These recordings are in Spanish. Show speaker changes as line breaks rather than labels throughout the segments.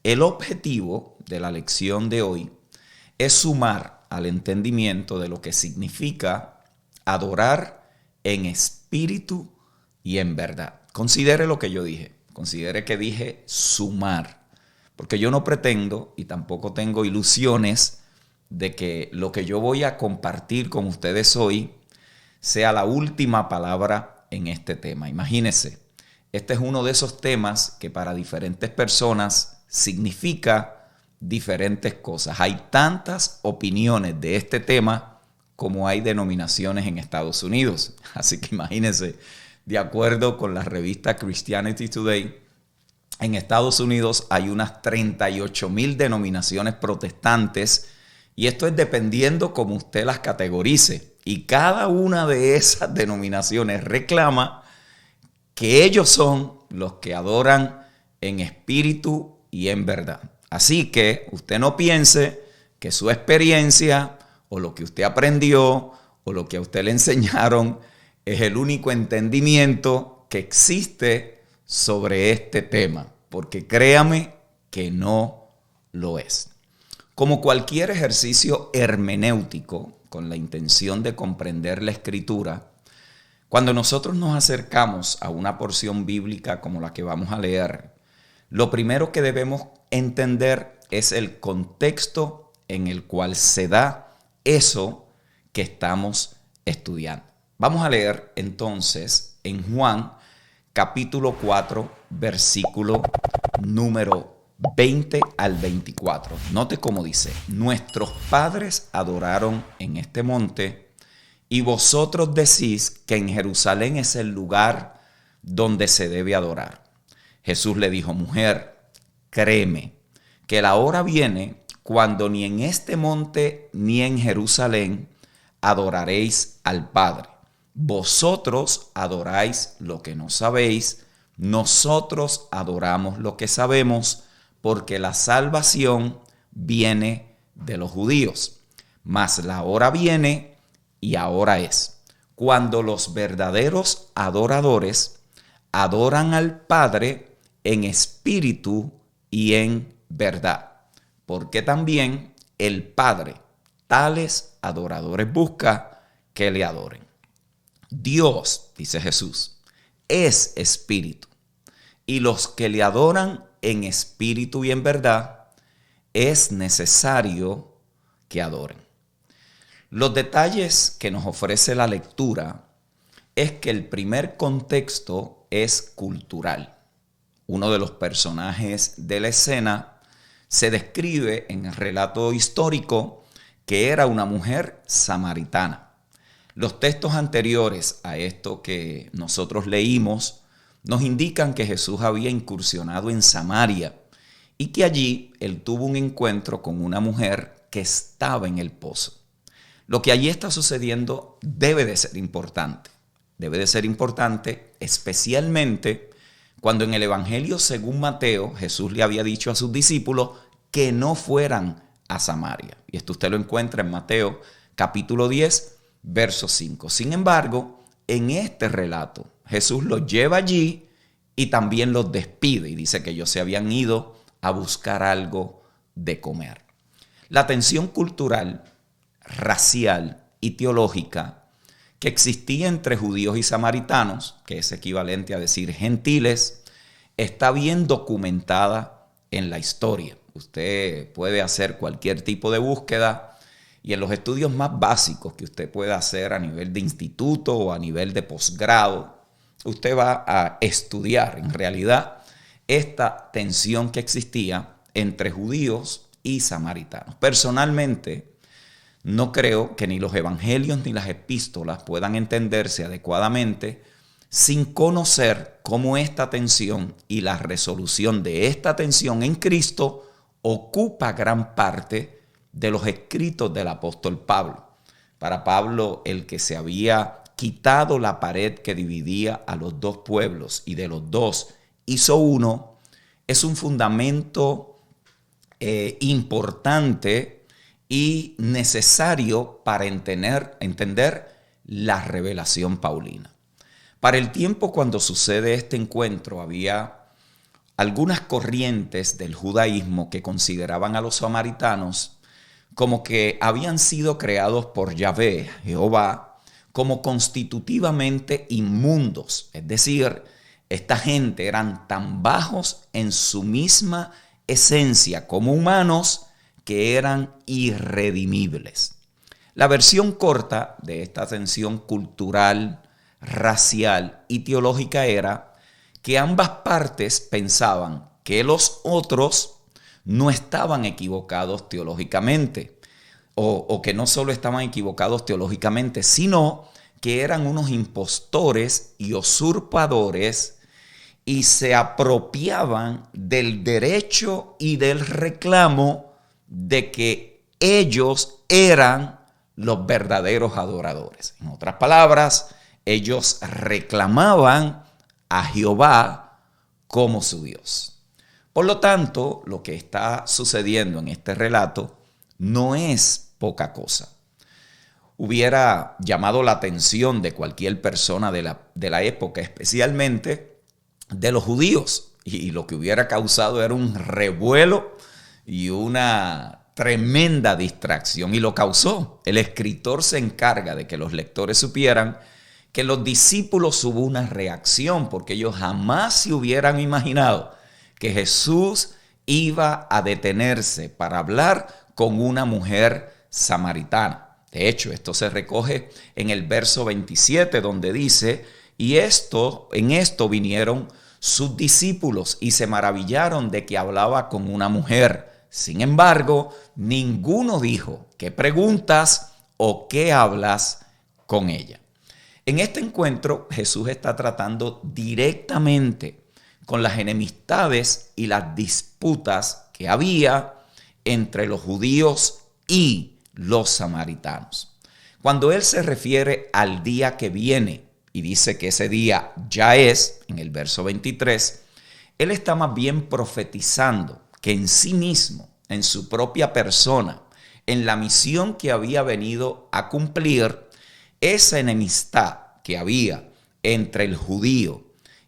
El objetivo de la lección de hoy es sumar al entendimiento de lo que significa adorar en espíritu y en verdad. Considere lo que yo dije. Considere que dije sumar, porque yo no pretendo y tampoco tengo ilusiones de que lo que yo voy a compartir con ustedes hoy sea la última palabra en este tema. Imagínense, este es uno de esos temas que para diferentes personas significa diferentes cosas. Hay tantas opiniones de este tema como hay denominaciones en Estados Unidos. Así que imagínense, de acuerdo con la revista Christianity Today, en Estados Unidos hay unas 38,000 denominaciones protestantes y esto es dependiendo cómo usted las categorice. Y cada una de esas denominaciones reclama que ellos son los que adoran en espíritu y en verdad. Así que usted no piense que su experiencia o lo que usted aprendió o lo que a usted le enseñaron es el único entendimiento que existe sobre este tema, porque créame que no lo es. Como cualquier ejercicio hermenéutico con la intención de comprender la Escritura, cuando nosotros nos acercamos a una porción bíblica como la que vamos a leer, lo primero que debemos entender es el contexto en el cual se da eso que estamos estudiando. Vamos a leer entonces en Juan capítulo 4, versículo número 20 al 24. Note cómo dice: nuestros padres adoraron en este monte, y vosotros decís que en Jerusalén es el lugar donde se debe adorar. Jesús le dijo: mujer, créeme que la hora viene cuando ni en este monte ni en Jerusalén adoraréis al Padre. Vosotros adoráis lo que no sabéis, nosotros adoramos lo que sabemos, porque la salvación viene de los judíos. Mas la hora viene, y ahora es, cuando los verdaderos adoradores adoran al Padre en espíritu y en verdad, porque también el Padre tales adoradores busca que le adoren. Dios, dice Jesús, es espíritu, y los que le adoran en espíritu y en verdad es necesario que adoren. Los detalles que nos ofrece la lectura es que el primer contexto es cultural. Uno de los personajes de la escena se describe en el relato histórico que era una mujer samaritana. Los textos anteriores a esto que nosotros leímos nos indican que Jesús había incursionado en Samaria y que allí él tuvo un encuentro con una mujer que estaba en el pozo. Lo que allí está sucediendo debe de ser importante. Debe de ser importante especialmente cuando en el Evangelio según Mateo Jesús le había dicho a sus discípulos que no fueran a Samaria. Y esto usted lo encuentra en Mateo capítulo 10, verso 5. Sin embargo, en este relato Jesús los lleva allí y también los despide y dice que ellos se habían ido a buscar algo de comer. La tensión cultural, racial y teológica que existía entre judíos y samaritanos, que es equivalente a decir gentiles, está bien documentada en la historia. Usted puede hacer cualquier tipo de búsqueda y en los estudios más básicos que usted pueda hacer a nivel de instituto o a nivel de posgrado, usted va a estudiar en realidad esta tensión que existía entre judíos y samaritanos. Personalmente, no creo que ni los evangelios ni las epístolas puedan entenderse adecuadamente sin conocer cómo esta tensión y la resolución de esta tensión en Cristo ocupa gran parte de los escritos del apóstol Pablo. Para Pablo, el que se había quitado la pared que dividía a los dos pueblos y de los dos hizo uno, es un fundamento importante y necesario para entender la revelación paulina. Para el tiempo cuando sucede este encuentro había algunas corrientes del judaísmo que consideraban a los samaritanos como que habían sido creados por Yahvé, Jehová, como constitutivamente inmundos. Es decir, esta gente eran tan bajos en su misma esencia como humanos que eran irredimibles. La versión corta de esta tensión cultural, racial y teológica era que ambas partes pensaban que los otros no estaban equivocados teológicamente, o que no solo estaban equivocados teológicamente, sino que eran unos impostores y usurpadores y se apropiaban del derecho y del reclamo de que ellos eran los verdaderos adoradores. En otras palabras, ellos reclamaban a Jehová como su Dios. Por lo tanto, lo que está sucediendo en este relato no es poca cosa. Hubiera llamado la atención de cualquier persona de la época, especialmente de los judíos, y lo que hubiera causado era un revuelo y una tremenda distracción, y lo causó. El escritor se encarga de que los lectores supieran que los discípulos hubo una reacción, porque ellos jamás se hubieran imaginado que Jesús iba a detenerse para hablar con una mujer samaritana. De hecho, esto se recoge en el verso 27, donde dice: y en esto vinieron sus discípulos y se maravillaron de que hablaba con una mujer. Sin embargo, ninguno dijo: ¿qué preguntas o qué hablas con ella? En este encuentro, Jesús está tratando directamente con las enemistades y las disputas que había entre los judíos y los samaritanos. Cuando él se refiere al día que viene y dice que ese día ya es, en el verso 23, él está más bien profetizando que en sí mismo, en su propia persona, en la misión que había venido a cumplir, esa enemistad que había entre el judío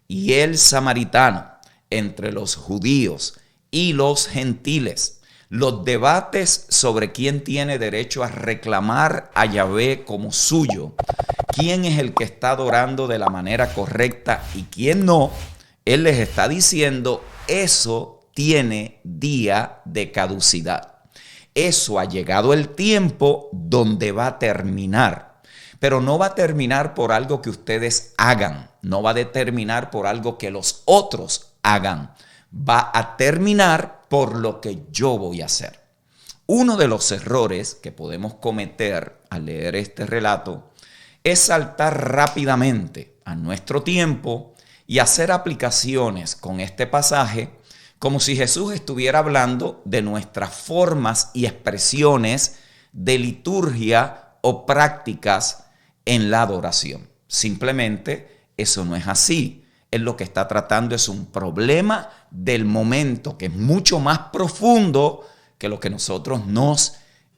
y el samaritano, entre los judíos y los gentiles, los debates sobre quién tiene derecho a reclamar a Yahvé como suyo, quién es el que está adorando de la manera correcta y quién no, él les está diciendo: eso tiene día de caducidad. Eso ha llegado el tiempo donde va a terminar. Pero no va a terminar por algo que ustedes hagan, no va a terminar por algo que los otros hagan, va a terminar por lo que yo voy a hacer. Uno de los errores que podemos cometer al leer este relato es saltar rápidamente a nuestro tiempo y hacer aplicaciones con este pasaje como si Jesús estuviera hablando de nuestras formas y expresiones de liturgia o prácticas en la adoración. Simplemente eso no es así. Él lo que está tratando es un problema del momento que es mucho más profundo que lo que nosotros nos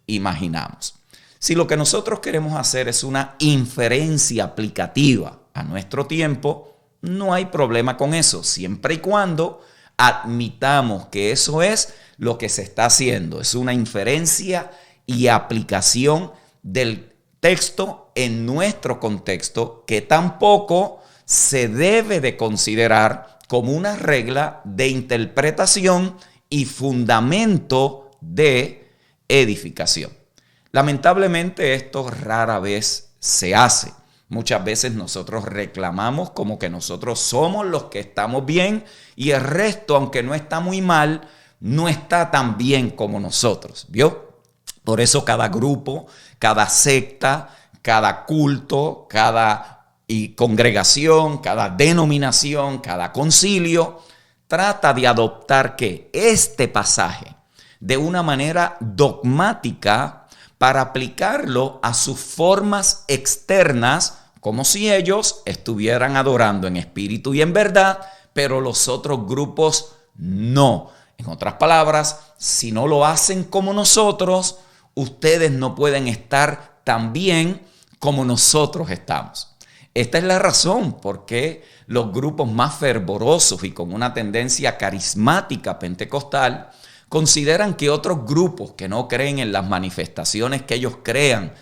imaginamos. Si lo que nosotros queremos hacer es una inferencia aplicativa a nuestro tiempo, no hay problema con eso, siempre y cuando admitamos que eso es lo que se está haciendo. Es una inferencia y aplicación del texto en nuestro contexto, que tampoco se debe de considerar como una regla de interpretación y fundamento de edificación. Lamentablemente esto rara vez se hace. Muchas veces nosotros reclamamos como que nosotros somos los que estamos bien y el resto, aunque no está muy mal, no está tan bien como nosotros, ¿vio? Por eso cada grupo, cada secta, cada culto, cada congregación, cada denominación, cada concilio trata de adoptar este pasaje de una manera dogmática para aplicarlo a sus formas externas, como si ellos estuvieran adorando en espíritu y en verdad, pero los otros grupos no. En otras palabras, si no lo hacen como nosotros, ustedes no pueden estar tan bien como nosotros estamos. Esta es la razón por qué los grupos más fervorosos y con una tendencia carismática pentecostal consideran que otros grupos que no creen en las manifestaciones que ellos creen,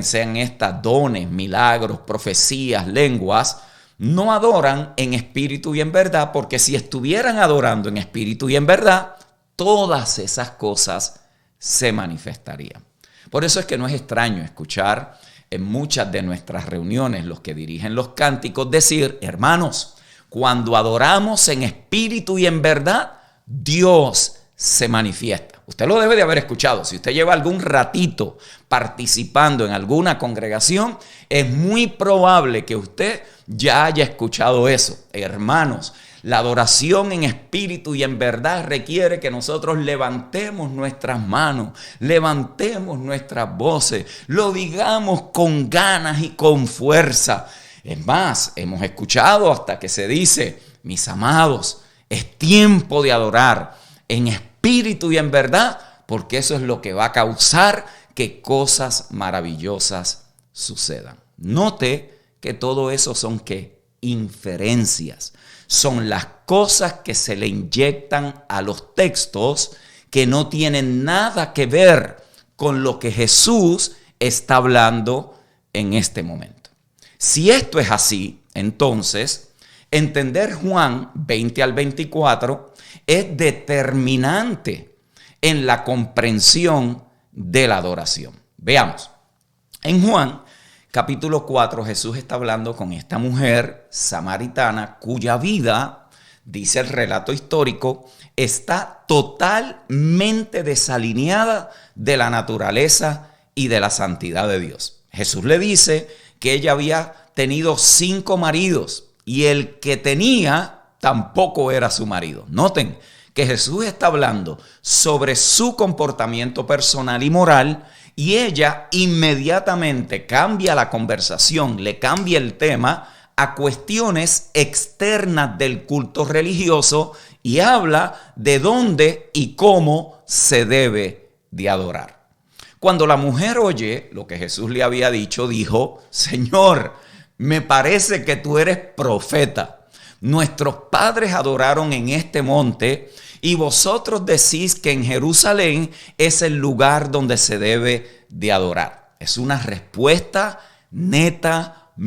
sean estas dones, milagros, profecías, lenguas, no adoran en espíritu y en verdad, porque si estuvieran adorando en espíritu y en verdad, todas esas cosas se manifestarían. Por eso es que no es extraño escuchar en muchas de nuestras reuniones los que dirigen los cánticos decir: hermanos, cuando adoramos en espíritu y en verdad, Dios se manifiesta. Usted lo debe de haber escuchado. Si usted lleva algún ratito participando en alguna congregación, es muy probable que usted ya haya escuchado eso. Hermanos, la adoración en espíritu y en verdad requiere que nosotros levantemos nuestras manos, levantemos nuestras voces, lo digamos con ganas y con fuerza. Es más, hemos escuchado hasta que se dice: mis amados, es tiempo de adorar en espíritu y en verdad, porque eso es lo que va a causar que cosas maravillosas sucedan. Note que todo eso son ¿qué? Inferencias. Son las cosas que se le inyectan a los textos que no tienen nada que ver con lo que Jesús está hablando en este momento. Si esto es así, entonces entender Juan 20 al 24 es determinante en la comprensión de la adoración. Veamos, en Juan capítulo 4, Jesús está hablando con esta mujer samaritana cuya vida, dice el relato histórico, está totalmente desalineada de la naturaleza y de la santidad de Dios. Jesús le dice que ella había tenido 5 maridos y el que tenía tampoco era su marido. Noten que Jesús está hablando sobre su comportamiento personal y moral, y ella inmediatamente cambia la conversación, le cambia el tema a cuestiones externas del culto religioso y habla de dónde y cómo se debe de adorar. Cuando la mujer oye lo que Jesús le había dicho, dijo: Señor, me parece que tú eres profeta. Nuestros padres adoraron en este monte y vosotros decís que en Jerusalén es el lugar donde se debe de adorar. Es una respuesta netamente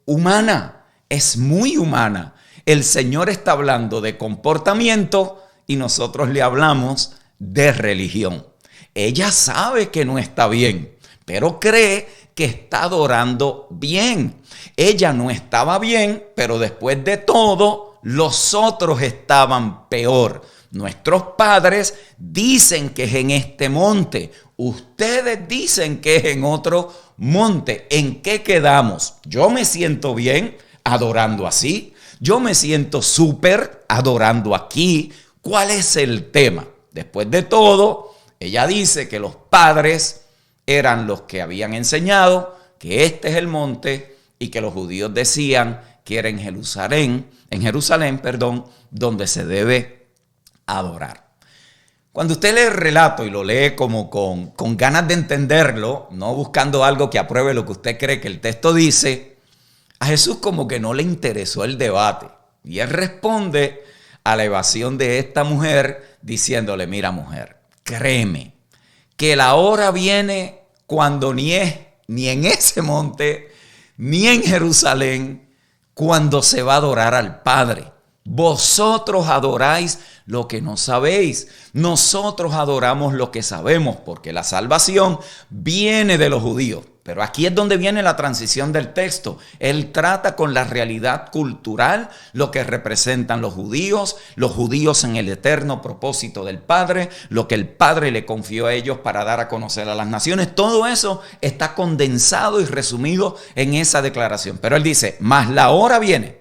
humana. Es muy humana. El Señor está hablando de comportamiento y nosotros le hablamos de religión. Ella sabe que no está bien, pero cree que está adorando bien. Ella no estaba bien, pero después de todo, los otros estaban peor. Nuestros padres dicen que es en este monte. Ustedes dicen que es en otro monte. ¿En qué quedamos? Yo me siento bien adorando así. Yo me siento súper adorando aquí. ¿Cuál es el tema? Después de todo, ella dice que los padres eran los que habían enseñado que este es el monte y que los judíos decían que era en Jerusalén, donde se debe adorar. Cuando usted lee el relato y lo lee como con ganas de entenderlo, no buscando algo que apruebe lo que usted cree que el texto dice, a Jesús como que no le interesó el debate. Y él responde a la evasión de esta mujer diciéndole: mira, mujer, créeme que la hora viene cuando ni en ese monte, ni en Jerusalén, cuando se va a adorar al Padre. Vosotros adoráis lo que no sabéis. Nosotros adoramos lo que sabemos, porque la salvación viene de los judíos. Pero aquí es donde viene la transición del texto. Él trata con la realidad cultural, lo que representan los judíos en el eterno propósito del Padre, lo que el Padre le confió a ellos para dar a conocer a las naciones. Todo eso está condensado y resumido en esa declaración. Pero él dice: mas la hora viene,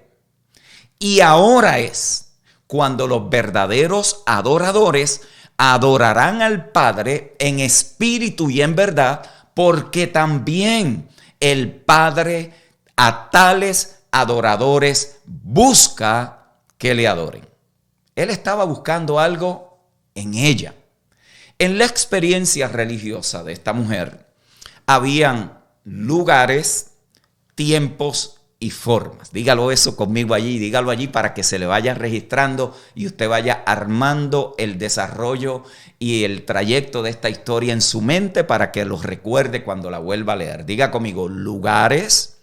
y ahora es, cuando los verdaderos adoradores adorarán al Padre en espíritu y en verdad, porque también el Padre a tales adoradores busca que le adoren. Él estaba buscando algo en ella. En la experiencia religiosa de esta mujer, habían lugares, tiempos y formas. Dígalo eso conmigo allí, dígalo allí para que se le vaya registrando y usted vaya armando el desarrollo y el trayecto de esta historia en su mente para que los recuerde cuando la vuelva a leer. Diga conmigo: lugares,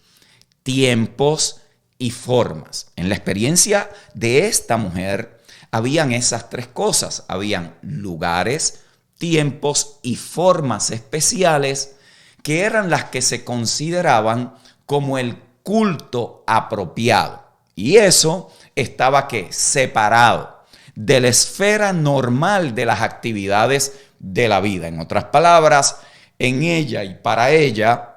tiempos y formas. En la experiencia de esta mujer habían esas tres cosas. Habían lugares, tiempos y formas especiales que eran las que se consideraban como el culto apropiado. Y eso estaba separado de la esfera normal de las actividades de la vida. En otras palabras, en ella y para ella,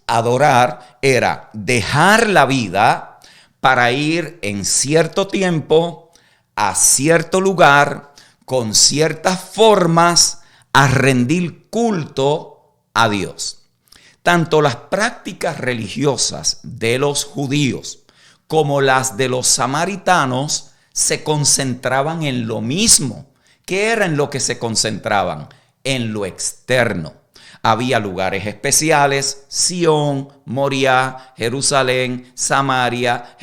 adorar era dejar la vida para ir en cierto tiempo, a cierto lugar, con ciertas formas, a rendir culto a Dios. Tanto las prácticas religiosas de los judíos como las de los samaritanos se concentraban en lo mismo. ¿Qué era en lo que se concentraban? En lo externo. Había lugares especiales: Sión, Moriah, Jerusalén, Samaria,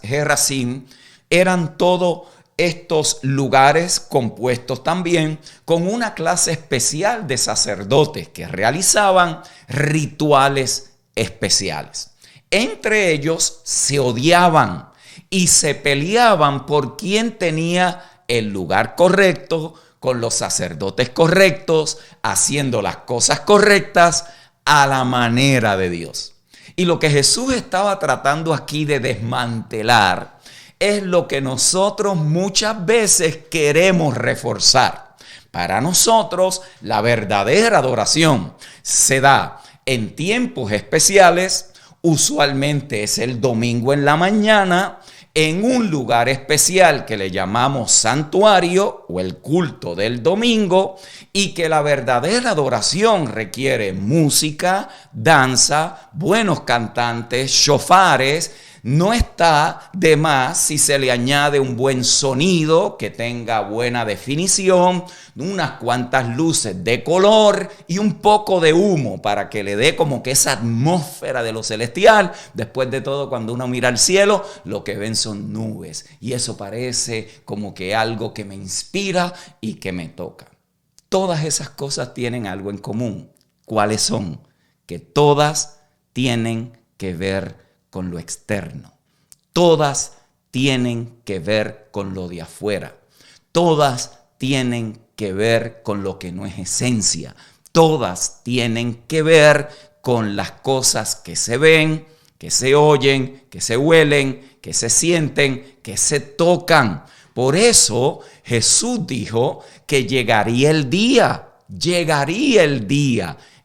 Gerazim. Eran todos estos lugares compuestos también con una clase especial de sacerdotes que realizaban rituales especiales. Entre ellos se odiaban y se peleaban por quién tenía el lugar correcto, con los sacerdotes correctos, haciendo las cosas correctas a la manera de Dios. Y lo que Jesús estaba tratando aquí de desmantelar es lo que nosotros muchas veces queremos reforzar. Para nosotros, la verdadera adoración se da en tiempos especiales. Usualmente es el domingo en la mañana, en un lugar especial que le llamamos santuario o el culto del domingo, y que la verdadera adoración requiere música, danza, buenos cantantes, shofares. No está de más si se le añade un buen sonido que tenga buena definición, unas cuantas luces de color y un poco de humo para que le dé como que esa atmósfera de lo celestial. Después de todo, cuando uno mira al cielo, lo que ven son nubes y eso parece como que algo que me inspira y que me toca. Todas esas cosas tienen algo en común. ¿Cuáles son? Que todas tienen que ver con lo externo. Todas tienen que ver con lo de afuera. Todas tienen que ver con lo que no es esencia. Todas tienen que ver con las cosas que se ven, que se oyen, que se huelen, que se sienten, que se tocan. Por eso Jesús dijo que llegaría el día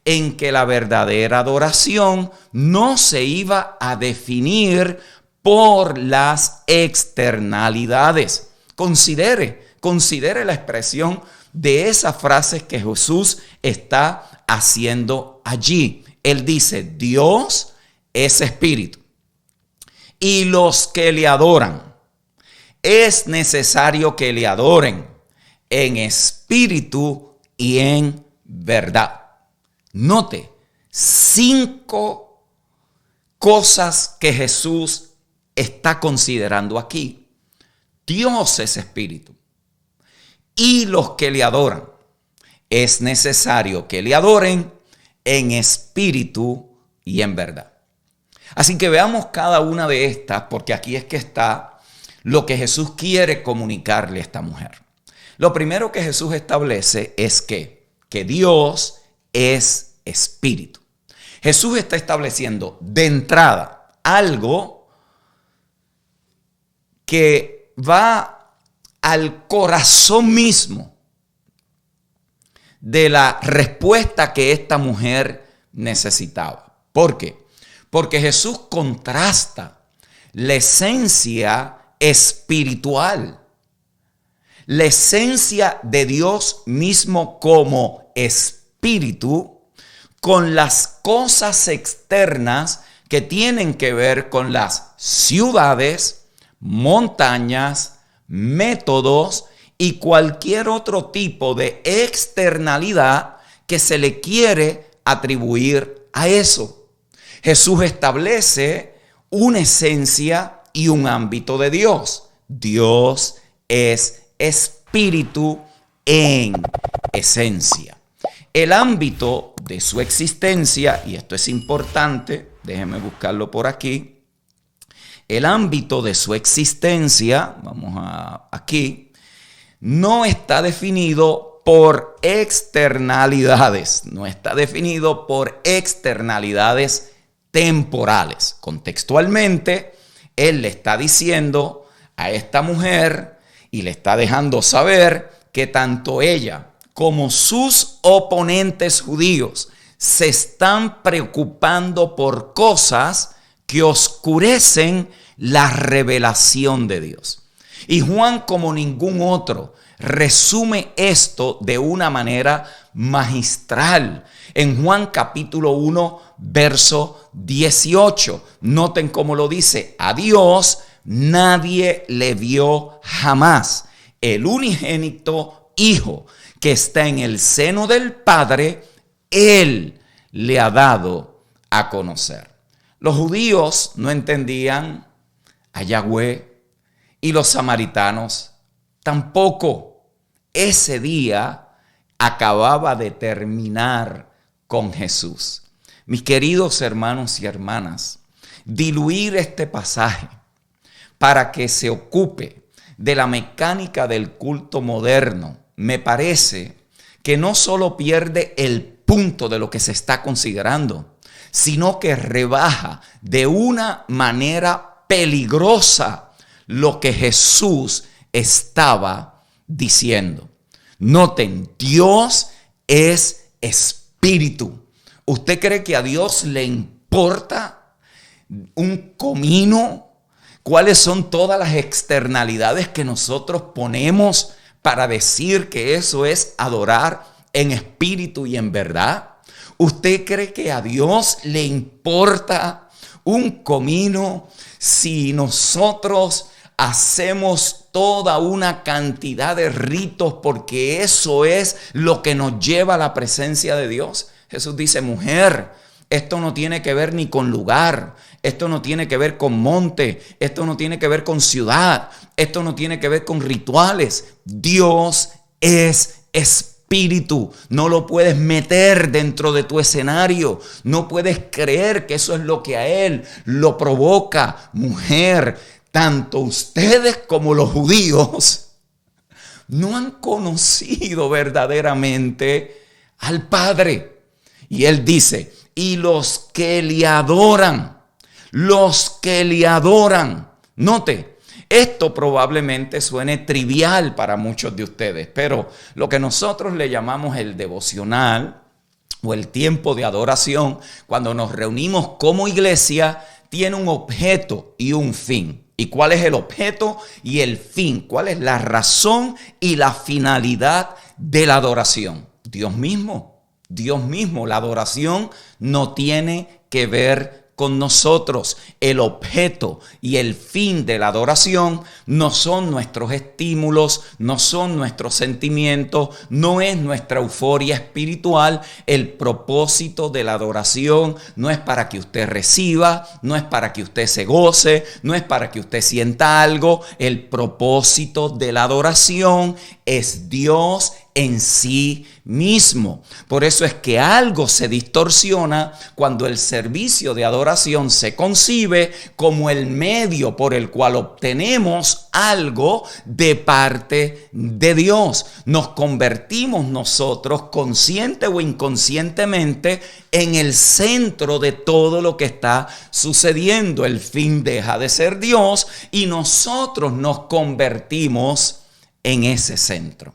en que la verdadera adoración no se iba a definir por las externalidades. Considere la expresión de esas frases que Jesús está haciendo allí. Él dice: Dios es espíritu, y los que le adoran, es necesario que le adoren en espíritu y en verdad. Note 5 cosas que Jesús está considerando aquí. Dios es espíritu, y los que le adoran, es necesario que le adoren en espíritu y en verdad. Así que veamos cada una de estas, porque aquí es que está lo que Jesús quiere comunicarle a esta mujer. Lo primero que Jesús establece es que Dios es espíritu. Jesús está estableciendo de entrada algo que va al corazón mismo de la respuesta que esta mujer necesitaba. ¿Por qué? Porque Jesús contrasta la esencia espiritual, la esencia de Dios mismo como espíritu, con las cosas externas que tienen que ver con las ciudades, montañas, métodos y cualquier otro tipo de externalidad que se le quiere atribuir a eso. Jesús establece una esencia y un ámbito de Dios. Dios es espíritu en esencia. El ámbito de su existencia, y esto es importante, déjenme buscarlo por aquí. El ámbito de su existencia, aquí, no está definido por externalidades, no está definido por externalidades temporales. Contextualmente, él le está diciendo a esta mujer y le está dejando saber que tanto ella como sus oponentes judíos se están preocupando por cosas que oscurecen la revelación de Dios. Y Juan, como ningún otro, resume esto de una manera magistral. En Juan capítulo 1, verso 18, noten cómo lo dice: a Dios nadie le vio jamás. El unigénito Hijo que está en el seno del Padre, Él le ha dado a conocer. Los judíos no entendían a Yahweh y los samaritanos tampoco. Ese día acababa de terminar con Jesús. Mis queridos hermanos y hermanas, diluir este pasaje para que se ocupe de la mecánica del culto moderno, me parece que no solo pierde el punto de lo que se está considerando, sino que rebaja de una manera peligrosa lo que Jesús estaba diciendo. Noten, Dios es espíritu. ¿Usted cree que a Dios le importa un comino? ¿Cuáles son todas las externalidades que nosotros ponemos para decir que eso es adorar en espíritu y en verdad? ¿Usted cree que a Dios le importa un comino si nosotros hacemos toda una cantidad de ritos porque eso es lo que nos lleva a la presencia de Dios? Jesús dice: mujer, esto no tiene que ver ni con lugar, esto no tiene que ver con monte, esto no tiene que ver con ciudad, esto no tiene que ver con rituales. Dios es espíritu, no lo puedes meter dentro de tu escenario, no puedes creer que eso es lo que a Él lo provoca. Mujer, tanto ustedes como los judíos no han conocido verdaderamente al Padre. Y Él dice: y los que le adoran, Note, esto probablemente suene trivial para muchos de ustedes, pero lo que nosotros le llamamos el devocional o el tiempo de adoración, cuando nos reunimos como iglesia, tiene un objeto y un fin. ¿Y cuál es el objeto y el fin? ¿Cuál es la razón y la finalidad de la adoración? Dios mismo. La adoración no tiene que ver con nosotros. El objeto y el fin de la adoración no son nuestros estímulos, no son nuestros sentimientos, no es nuestra euforia espiritual. El propósito de la adoración no es para que usted reciba, no es para que usted se goce, no es para que usted sienta algo. El propósito de la adoración es Dios en sí mismo. Por eso es que algo se distorsiona cuando el servicio de adoración se concibe como el medio por el cual obtenemos algo de parte de Dios. Nos convertimos nosotros, consciente o inconscientemente, en el centro de todo lo que está sucediendo. El fin deja de ser Dios y nosotros nos convertimos en ese centro.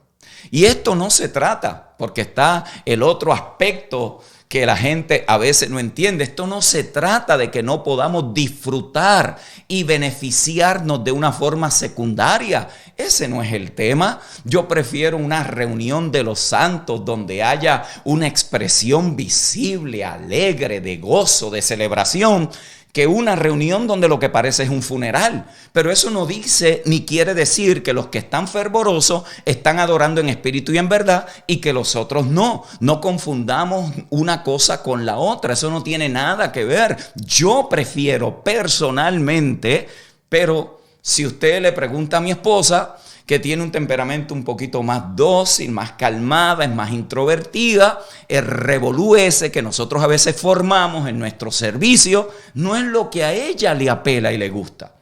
Y esto no se trata, porque está el otro aspecto que la gente a veces no entiende. Esto no se trata de que no podamos disfrutar y beneficiarnos de una forma secundaria. Ese no es el tema. Yo prefiero una reunión de los santos donde haya una expresión visible, alegre, de gozo, de celebración, que una reunión donde lo que parece es un funeral. Pero eso no dice ni quiere decir que los que están fervorosos están adorando en espíritu y en verdad y que los otros no. No confundamos una cosa con la otra. Eso no tiene nada que ver. Yo prefiero personalmente, pero si usted le pregunta a mi esposa, que tiene un temperamento un poquito más dócil, más calmada, es más introvertida, el revolú ese que nosotros a veces formamos en nuestro servicio no es lo que a ella le apela y le gusta.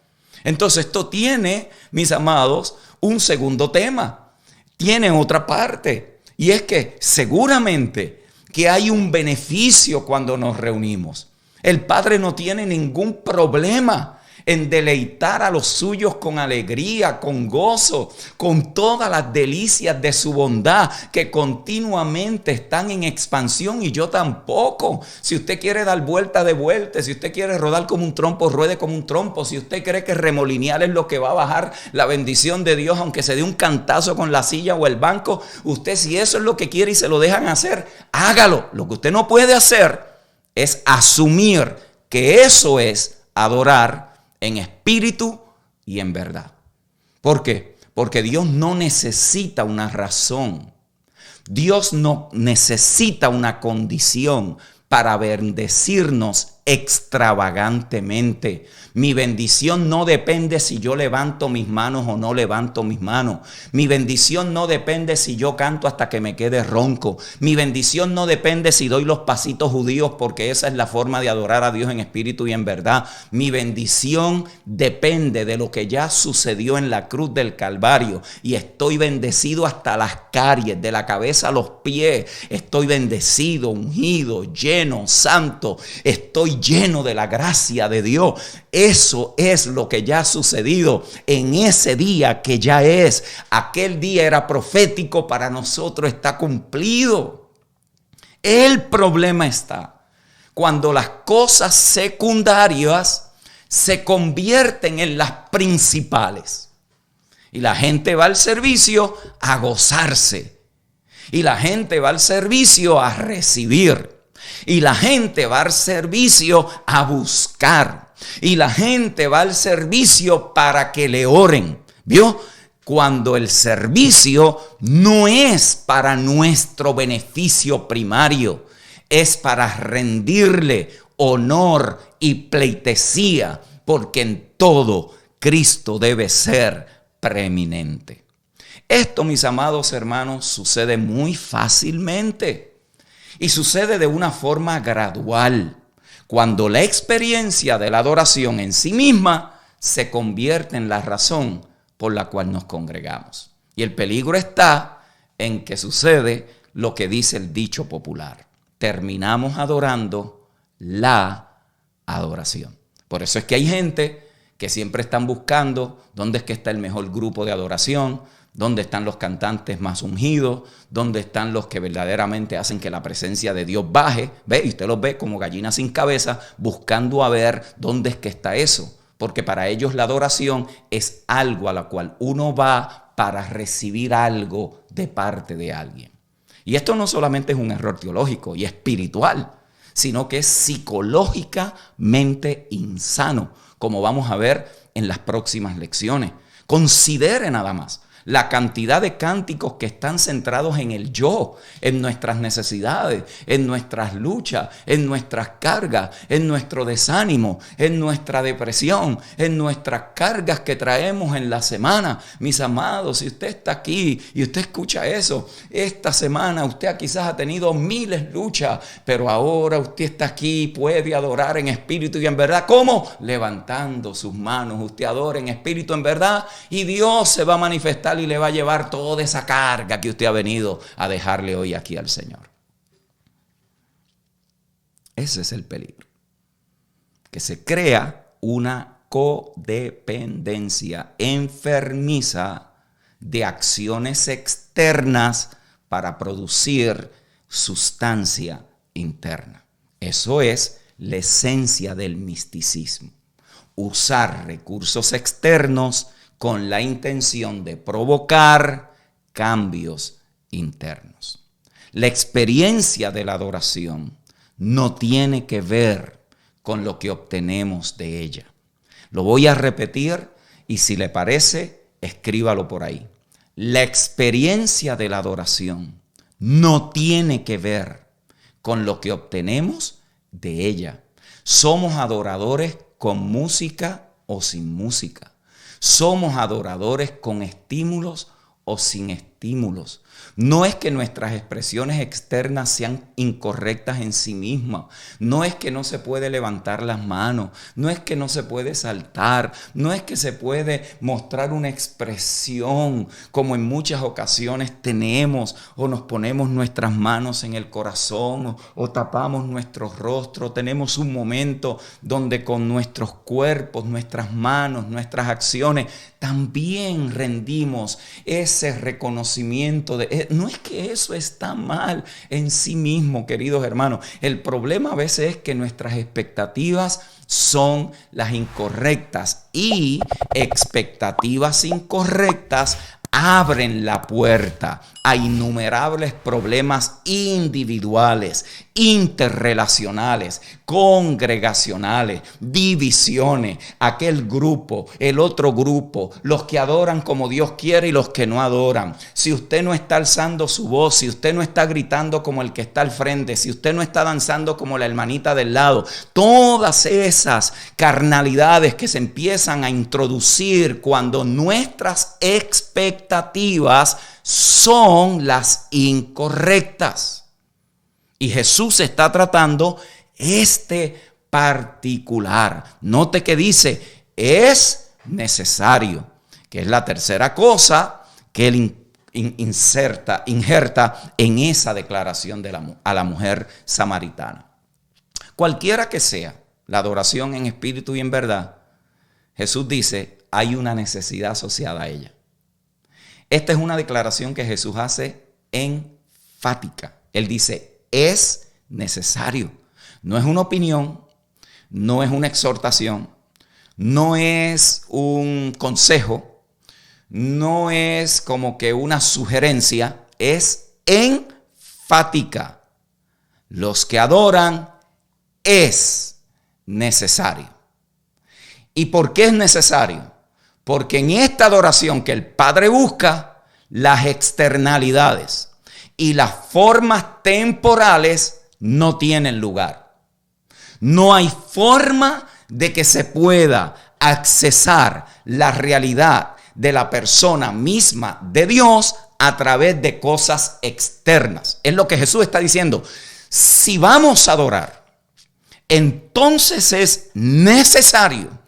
Entonces esto tiene, mis amados, un segundo tema, tiene otra parte, y es que seguramente que hay un beneficio cuando nos reunimos. El Padre no tiene ningún problema en deleitar a los suyos con alegría, con gozo, con todas las delicias de su bondad que continuamente están en expansión, y yo tampoco. Si usted quiere dar vuelta de vuelta, si usted quiere rodar como un trompo, ruede como un trompo. Si usted cree que remolinear es lo que va a bajar la bendición de Dios, aunque se dé un cantazo con la silla o el banco, usted, si eso es lo que quiere y se lo dejan hacer, hágalo. Lo que usted no puede hacer es asumir que eso es adorar en espíritu y en verdad. ¿Por qué? Porque Dios no necesita una razón. Dios no necesita una condición para bendecirnos extravagantemente. Mi bendición no depende si yo levanto mis manos o no levanto mis manos. Mi bendición no depende si yo canto hasta que me quede ronco. Mi bendición no depende si doy los pasitos judíos, porque esa es la forma de adorar a Dios en espíritu y en verdad. Mi bendición depende de lo que ya sucedió en la cruz del Calvario, y estoy bendecido hasta las caries, de la cabeza a los pies. Estoy bendecido, ungido, lleno, santo. Estoy lleno de la gracia de Dios. Eso es lo que ya ha sucedido en ese día que ya es. Aquel día era profético, para nosotros está cumplido. El problema está cuando las cosas secundarias se convierten en las principales. Y la gente va al servicio a gozarse. Y la gente va al servicio a recibir. Y la gente va al servicio a buscar. Y la gente va al servicio para que le oren. ¿Vio? Cuando el servicio no es para nuestro beneficio primario, es para rendirle honor y pleitesía, porque en todo Cristo debe ser preeminente. Esto, mis amados hermanos, sucede muy fácilmente. Y sucede de una forma gradual, cuando la experiencia de la adoración en sí misma se convierte en la razón por la cual nos congregamos. Y el peligro está en que sucede lo que dice el dicho popular: terminamos adorando la adoración. Por eso es que hay gente que siempre están buscando dónde es que está el mejor grupo de adoración, dónde están los cantantes más ungidos, dónde están los que verdaderamente hacen que la presencia de Dios baje. Ve, y usted los ve como gallinas sin cabeza, buscando a ver dónde es que está eso. Porque para ellos la adoración es algo a la cual uno va para recibir algo de parte de alguien. Y esto no solamente es un error teológico y espiritual, sino que es psicológicamente insano, como vamos a ver en las próximas lecciones. Considere nada más la cantidad de cánticos que están centrados en el yo, en nuestras necesidades, en nuestras luchas, en nuestras cargas, en nuestro desánimo, en nuestra depresión, en nuestras cargas que traemos en la semana. Mis amados, si usted está aquí y usted escucha eso, esta semana usted quizás ha tenido miles luchas, pero ahora usted está aquí y puede adorar en espíritu y en verdad. ¿Cómo? Levantando sus manos. Usted adora en espíritu, en verdad, y Dios se va a manifestar y le va a llevar toda esa carga que usted ha venido a dejarle hoy aquí al Señor. Ese es el peligro. Que se crea una codependencia enfermiza de acciones externas para producir sustancia interna. Eso es la esencia del misticismo. Usar recursos externos con la intención de provocar cambios internos. La experiencia de la adoración no tiene que ver con lo que obtenemos de ella. Lo voy a repetir y si le parece, escríbalo por ahí. La experiencia de la adoración no tiene que ver con lo que obtenemos de ella. Somos adoradores con música o sin música. Somos adoradores con estímulos o sin estímulos. No es que nuestras expresiones externas sean incorrectas en sí mismas. No es que no se puede levantar las manos. No es que no se puede saltar. No es que se puede mostrar una expresión como en muchas ocasiones tenemos o nos ponemos nuestras manos en el corazón o tapamos nuestro rostro. Tenemos un momento donde con nuestros cuerpos, nuestras manos, nuestras acciones también rendimos ese reconocimiento no es que eso está mal en sí mismo, queridos hermanos. El problema a veces es que nuestras expectativas son las incorrectas y expectativas incorrectas abren la puerta a innumerables problemas individuales, interrelacionales, congregacionales, divisiones, aquel grupo, el otro grupo, los que adoran como Dios quiere y los que no adoran. Si usted no está alzando su voz, si usted no está gritando como el que está al frente, si usted no está danzando como la hermanita del lado, todas esas carnalidades que se empiezan a introducir cuando nuestras expectativas son las incorrectas. Y Jesús está tratando este particular. Note que dice, es necesario, que es la tercera cosa que él injerta en esa declaración a la mujer samaritana. Cualquiera que sea la adoración en espíritu y en verdad, Jesús dice, hay una necesidad asociada a ella. Esta es una declaración que Jesús hace enfática. Él dice, es necesario. No es una opinión, no es una exhortación, no es un consejo, no es como que una sugerencia, es enfática. Los que adoran es necesario. ¿Y por qué es necesario? Porque en esta adoración que el Padre busca, las externalidades y las formas temporales no tienen lugar. No hay forma de que se pueda accesar la realidad de la persona misma de Dios a través de cosas externas. Es lo que Jesús está diciendo. Si vamos a adorar, entonces es necesario,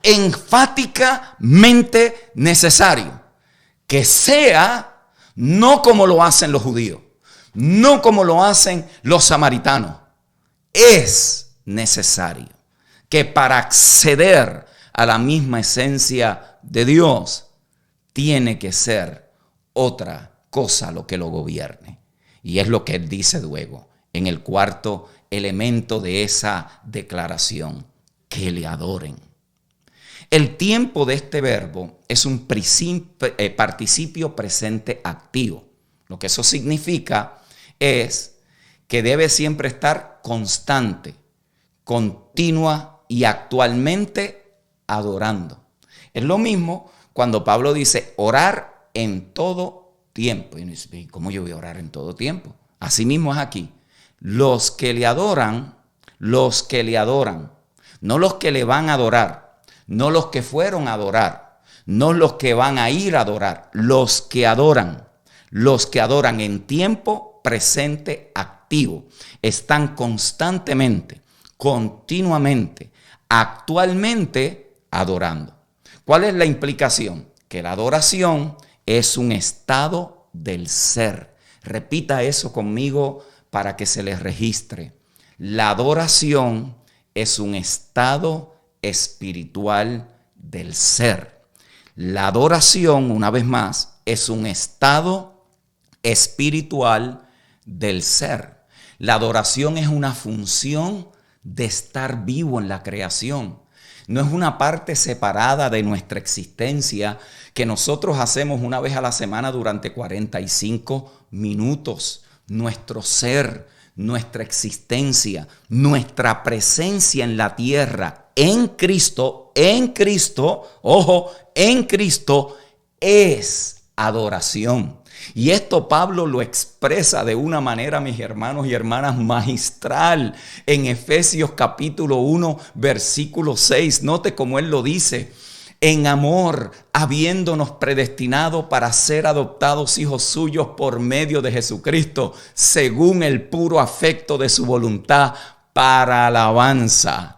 enfáticamente necesario, que sea no como lo hacen los judíos, no como lo hacen los samaritanos. Es necesario que para acceder a la misma esencia de Dios, tiene que ser otra cosa lo que lo gobierne. Y es lo que él dice luego en el cuarto elemento de esa declaración, que le adoren. El tiempo de este verbo es un participio presente activo. Lo que eso significa es que debe siempre estar constante, continua y actualmente adorando. Es lo mismo cuando Pablo dice orar en todo tiempo. Y uno dice, ¿cómo yo voy a orar en todo tiempo? Así mismo es aquí. Los que le adoran, no los que le van a adorar, no los que fueron a adorar, no los que van a ir a adorar, los que adoran en tiempo presente activo, están constantemente, continuamente, actualmente adorando. ¿Cuál es la implicación? Que la adoración es un estado del ser. Repita eso conmigo para que se les registre. La adoración es un estado espiritual del ser. La adoración, una vez más, es un estado espiritual del ser. La adoración es una función de estar vivo en la creación. No es una parte separada de nuestra existencia que nosotros hacemos una vez a la semana durante 45 minutos. Nuestro ser nuestra existencia, nuestra presencia en la tierra, en Cristo, ojo, en Cristo es adoración. Y esto Pablo lo expresa de una manera, mis hermanos y hermanas, magistral en Efesios capítulo 1, versículo 6. Note cómo él lo dice: en amor, habiéndonos predestinado para ser adoptados hijos suyos por medio de Jesucristo, según el puro afecto de su voluntad, para alabanza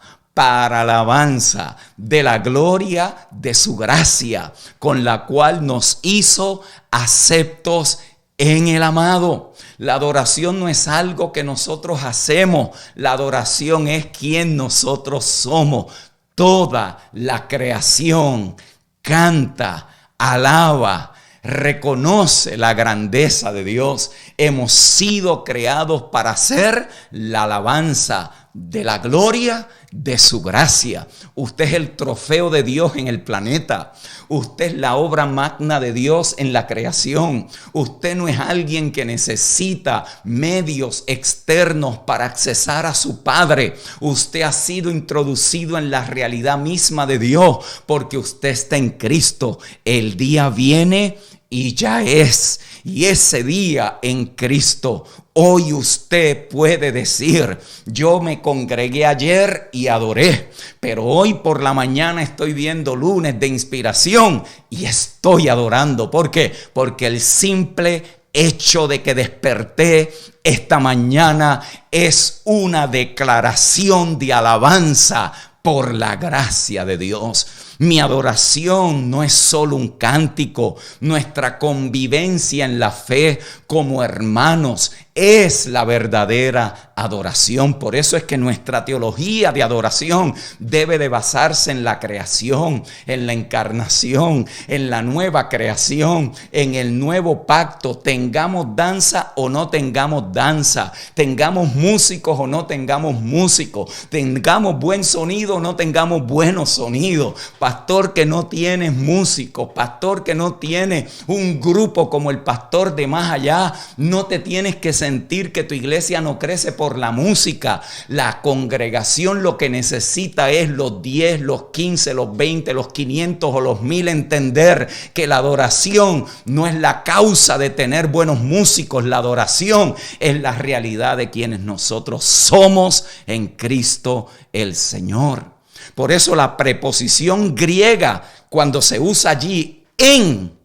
de la gloria de su gracia, con la cual nos hizo aceptos en el amado. La adoración no es algo que nosotros hacemos, la adoración es quien nosotros somos. Toda la creación canta, alaba, reconoce la grandeza de Dios. Hemos sido creados para hacer la alabanza de la gloria de su gracia. Usted es el trofeo de Dios en el planeta. Usted es la obra magna de Dios en la creación. Usted no es alguien que necesita medios externos para accesar a su Padre. Usted ha sido introducido en la realidad misma de Dios porque usted está en Cristo. El día viene y ya es. Y ese día en Cristo, hoy usted puede decir: yo me congregué ayer y adoré, pero hoy por la mañana estoy viendo lunes de inspiración y estoy adorando. ¿Por qué? Porque el simple hecho de que desperté esta mañana es una declaración de alabanza por la gracia de Dios. Mi adoración no es solo un cántico. Nuestra convivencia en la fe como hermanos es la verdadera adoración. Por eso es que nuestra teología de adoración debe de basarse en la creación, en la encarnación, en la nueva creación, en el nuevo pacto. Tengamos danza o no tengamos danza, tengamos músicos o no tengamos músicos, tengamos buen sonido o no tengamos buenos sonidos. Pastor que no tiene músicos, pastor que no tiene un grupo como el pastor de más allá, no te tienes que sentir que tu iglesia no crece por la música. La congregación lo que necesita es los 10, los 15, los 20, los 500 o los 1000 entender que la adoración no es la causa de tener buenos músicos. La adoración es la realidad de quienes nosotros somos en Cristo el Señor. Por eso la preposición griega, cuando se usa allí en,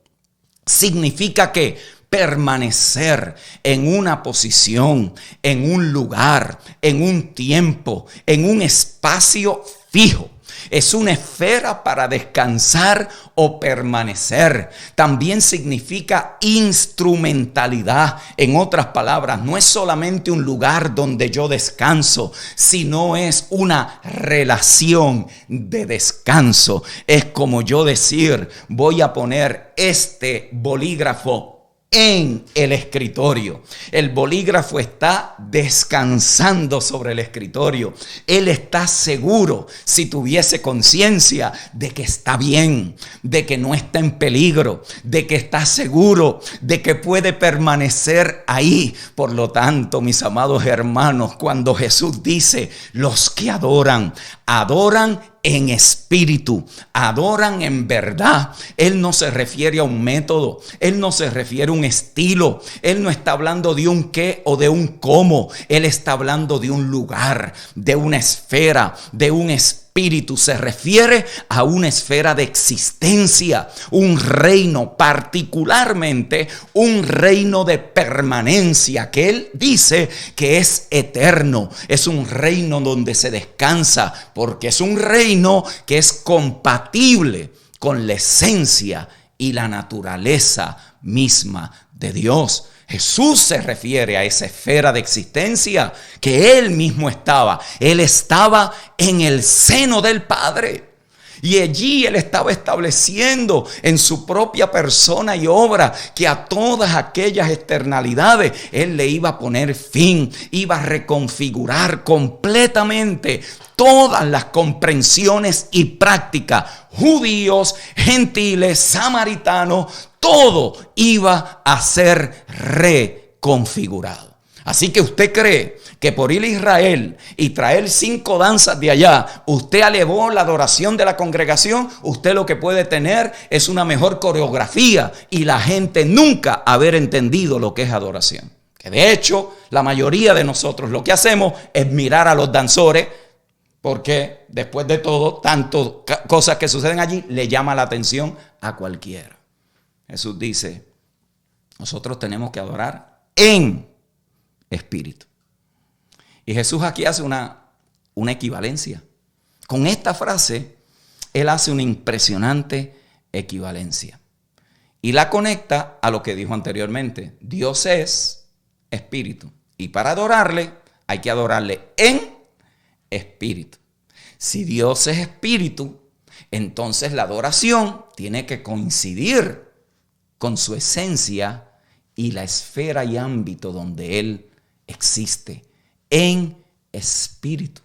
significa que permanecer en una posición, en un lugar, en un tiempo, en un espacio fijo. Es una esfera para descansar o permanecer. También significa instrumentalidad. En otras palabras, no es solamente un lugar donde yo descanso, sino es una relación de descanso. Es como yo decir: voy a poner este bolígrafo en el escritorio. El bolígrafo está descansando sobre el escritorio. Él está seguro, si tuviese conciencia, de que está bien, de que no está en peligro, de que está seguro, de que puede permanecer ahí. Por lo tanto, mis amados hermanos, cuando Jesús dice: los que adoran, adoran en espíritu, adoran en verdad. Él no se refiere a un método, él no se refiere a un estilo, él no está hablando de un qué o de un cómo, él está hablando de un lugar, de una esfera, de un espíritu. Se refiere a una esfera de existencia, un reino, particularmente un reino de permanencia, que él dice que es eterno. Es un reino donde se descansa, porque es un reino que es compatible con la esencia y la naturaleza misma de Dios. Jesús se refiere a esa esfera de existencia que él mismo estaba. Él estaba en el seno del Padre. Y allí él estaba estableciendo en su propia persona y obra que a todas aquellas externalidades él le iba a poner fin, iba a reconfigurar completamente todas las comprensiones y prácticas, judíos, gentiles, samaritanos, todo iba a ser reconfigurado. Así que usted cree que por ir a Israel y traer 5 danzas de allá, usted elevó la adoración de la congregación. Usted lo que puede tener es una mejor coreografía y la gente nunca haber entendido lo que es adoración. Que de hecho, la mayoría de nosotros lo que hacemos es mirar a los danzores, porque después de todo, tantas cosas que suceden allí le llama la atención a cualquiera. Jesús dice, nosotros tenemos que adorar en espíritu. Y Jesús aquí hace una equivalencia. Con esta frase, Él hace una impresionante equivalencia. Y la conecta a lo que dijo anteriormente. Dios es espíritu. Y para adorarle, hay que adorarle en espíritu. Si Dios es espíritu, entonces la adoración tiene que coincidir con su esencia y la esfera y ámbito donde Él existe, en espíritu.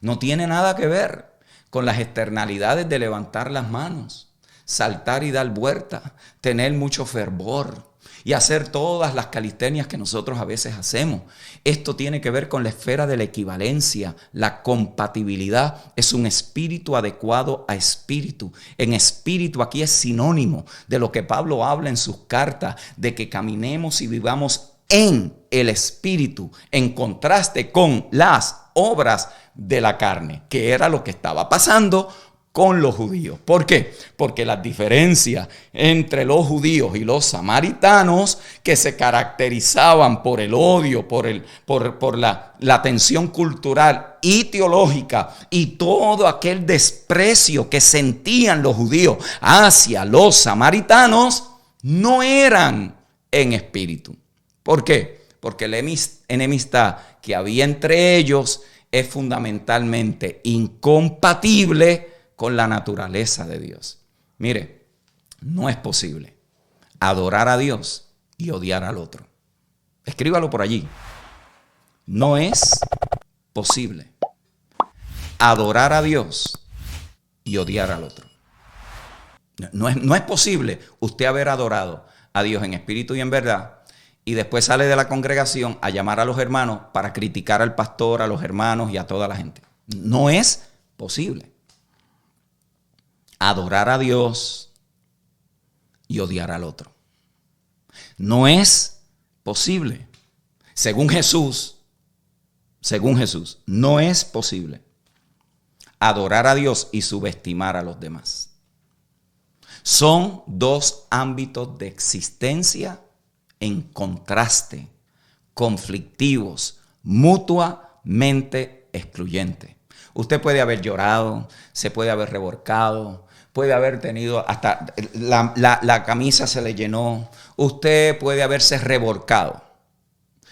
No tiene nada que ver con las externalidades de levantar las manos, saltar y dar vuelta, tener mucho fervor y hacer todas las calistenias que nosotros a veces hacemos. Esto tiene que ver con la esfera de la equivalencia, la compatibilidad. Es un espíritu adecuado a espíritu. En espíritu aquí es sinónimo de lo que Pablo habla en sus cartas, de que caminemos y vivamos en el espíritu, en contraste con las obras de la carne, que era lo que estaba pasando con los judíos. ¿Por qué? Porque las diferencias entre los judíos y los samaritanos, que se caracterizaban por el odio, por la tensión cultural y teológica y todo aquel desprecio que sentían los judíos hacia los samaritanos, no eran en espíritu. ¿Por qué? Porque la enemistad que había entre ellos es fundamentalmente incompatible con la naturaleza de Dios. Mire, no es posible adorar a Dios y odiar al otro. Escríbalo por allí. No es posible adorar a Dios y odiar al otro. No es posible usted haber adorado a Dios en espíritu y en verdad y después sale de la congregación a llamar a los hermanos para criticar al pastor, a los hermanos y a toda la gente. No es posible adorar a Dios y odiar al otro. No es posible. Según Jesús, no es posible adorar a Dios y subestimar a los demás. Son dos ámbitos de existencia en contraste, conflictivos, mutuamente excluyentes. Usted puede haber llorado, se puede haber revolcado, puede haber tenido hasta la camisa se le llenó, usted puede haberse revolcado.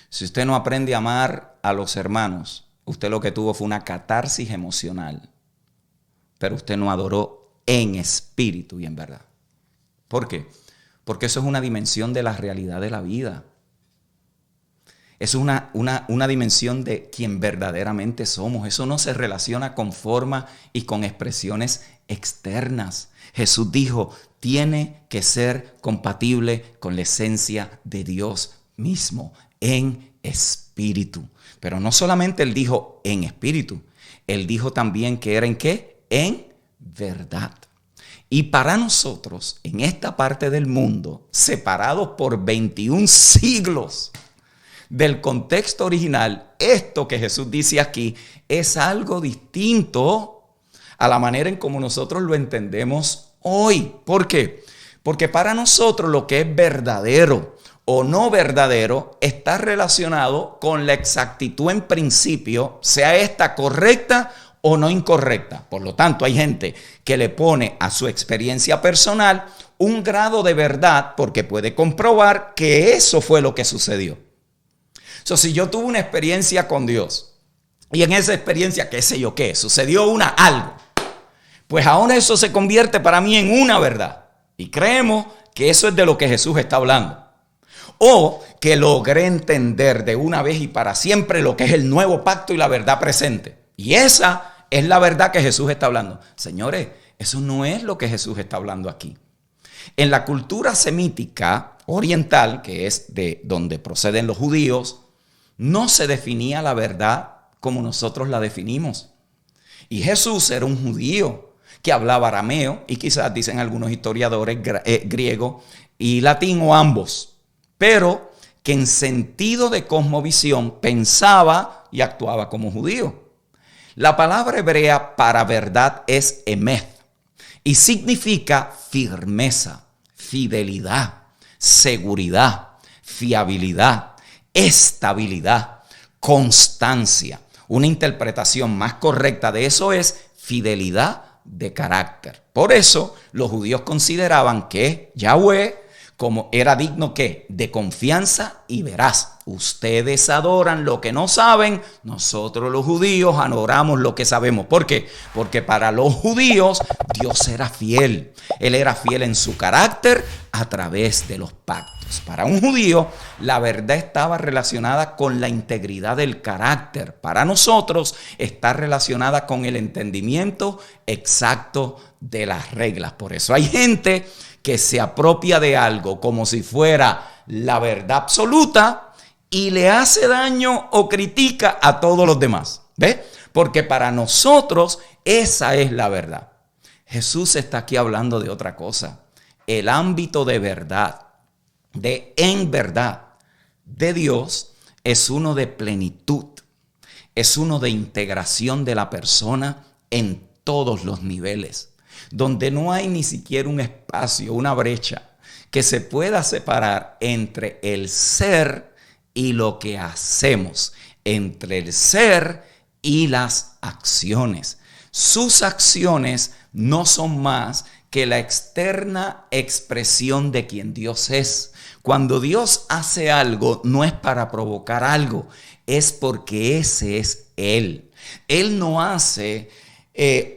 Si usted no aprende a amar a los hermanos, usted lo que tuvo fue una catarsis emocional, pero usted no adoró en espíritu y en verdad. ¿Por qué? Porque eso es una dimensión de la realidad de la vida. Es una dimensión de quien verdaderamente somos. Eso no se relaciona con forma y con expresiones externas. Jesús dijo, tiene que ser compatible con la esencia de Dios mismo, en espíritu. Pero no solamente Él dijo en espíritu, Él dijo también que era en ¿qué? En verdad. Y para nosotros, en esta parte del mundo, separados por 21 siglos del contexto original, esto que Jesús dice aquí es algo distinto a la manera en como nosotros lo entendemos hoy. ¿Por qué? Porque para nosotros lo que es verdadero o no verdadero está relacionado con la exactitud en principio, sea esta correcta o no incorrecta. Por lo tanto, hay gente que le pone a su experiencia personal un grado de verdad porque puede comprobar que eso fue lo que sucedió. Si yo tuve una experiencia con Dios y en esa experiencia, qué sé yo qué, sucedió algo, pues ahora eso se convierte para mí en una verdad. Y creemos que eso es de lo que Jesús está hablando. O que logré entender de una vez y para siempre lo que es el nuevo pacto y la verdad presente. Y esa es la verdad que Jesús está hablando. Señores, eso no es lo que Jesús está hablando aquí. En la cultura semítica oriental, que es de donde proceden los judíos, no se definía la verdad como nosotros la definimos. Y Jesús era un judío que hablaba arameo y quizás dicen algunos historiadores griego y latín o ambos, pero que en sentido de cosmovisión pensaba y actuaba como judío. La palabra hebrea para verdad es emeth y significa firmeza, fidelidad, seguridad, fiabilidad, estabilidad, constancia. Una interpretación más correcta de eso es fidelidad de carácter. Por eso los judíos consideraban que Yahweh como era digno ¿qué? De confianza y veraz. Ustedes adoran lo que no saben, nosotros los judíos adoramos lo que sabemos. ¿Por qué? Porque para los judíos Dios era fiel. Él era fiel en su carácter a través de los pactos. Para un judío, la verdad estaba relacionada con la integridad del carácter. Para nosotros, está relacionada con el entendimiento exacto de las reglas. Por eso hay gente que se apropia de algo como si fuera la verdad absoluta y le hace daño o critica a todos los demás. ¿Ves? Porque para nosotros esa es la verdad. Jesús está aquí hablando de otra cosa. El ámbito de verdad, en verdad, de Dios es uno de plenitud, es uno de integración de la persona en todos los niveles, donde no hay ni siquiera un espacio, una brecha que se pueda separar entre el ser y lo que hacemos, entre el ser y las acciones. Sus acciones no son más que la externa expresión de quien Dios es. Cuando Dios hace algo, no es para provocar algo, es porque ese es Él. Él no hace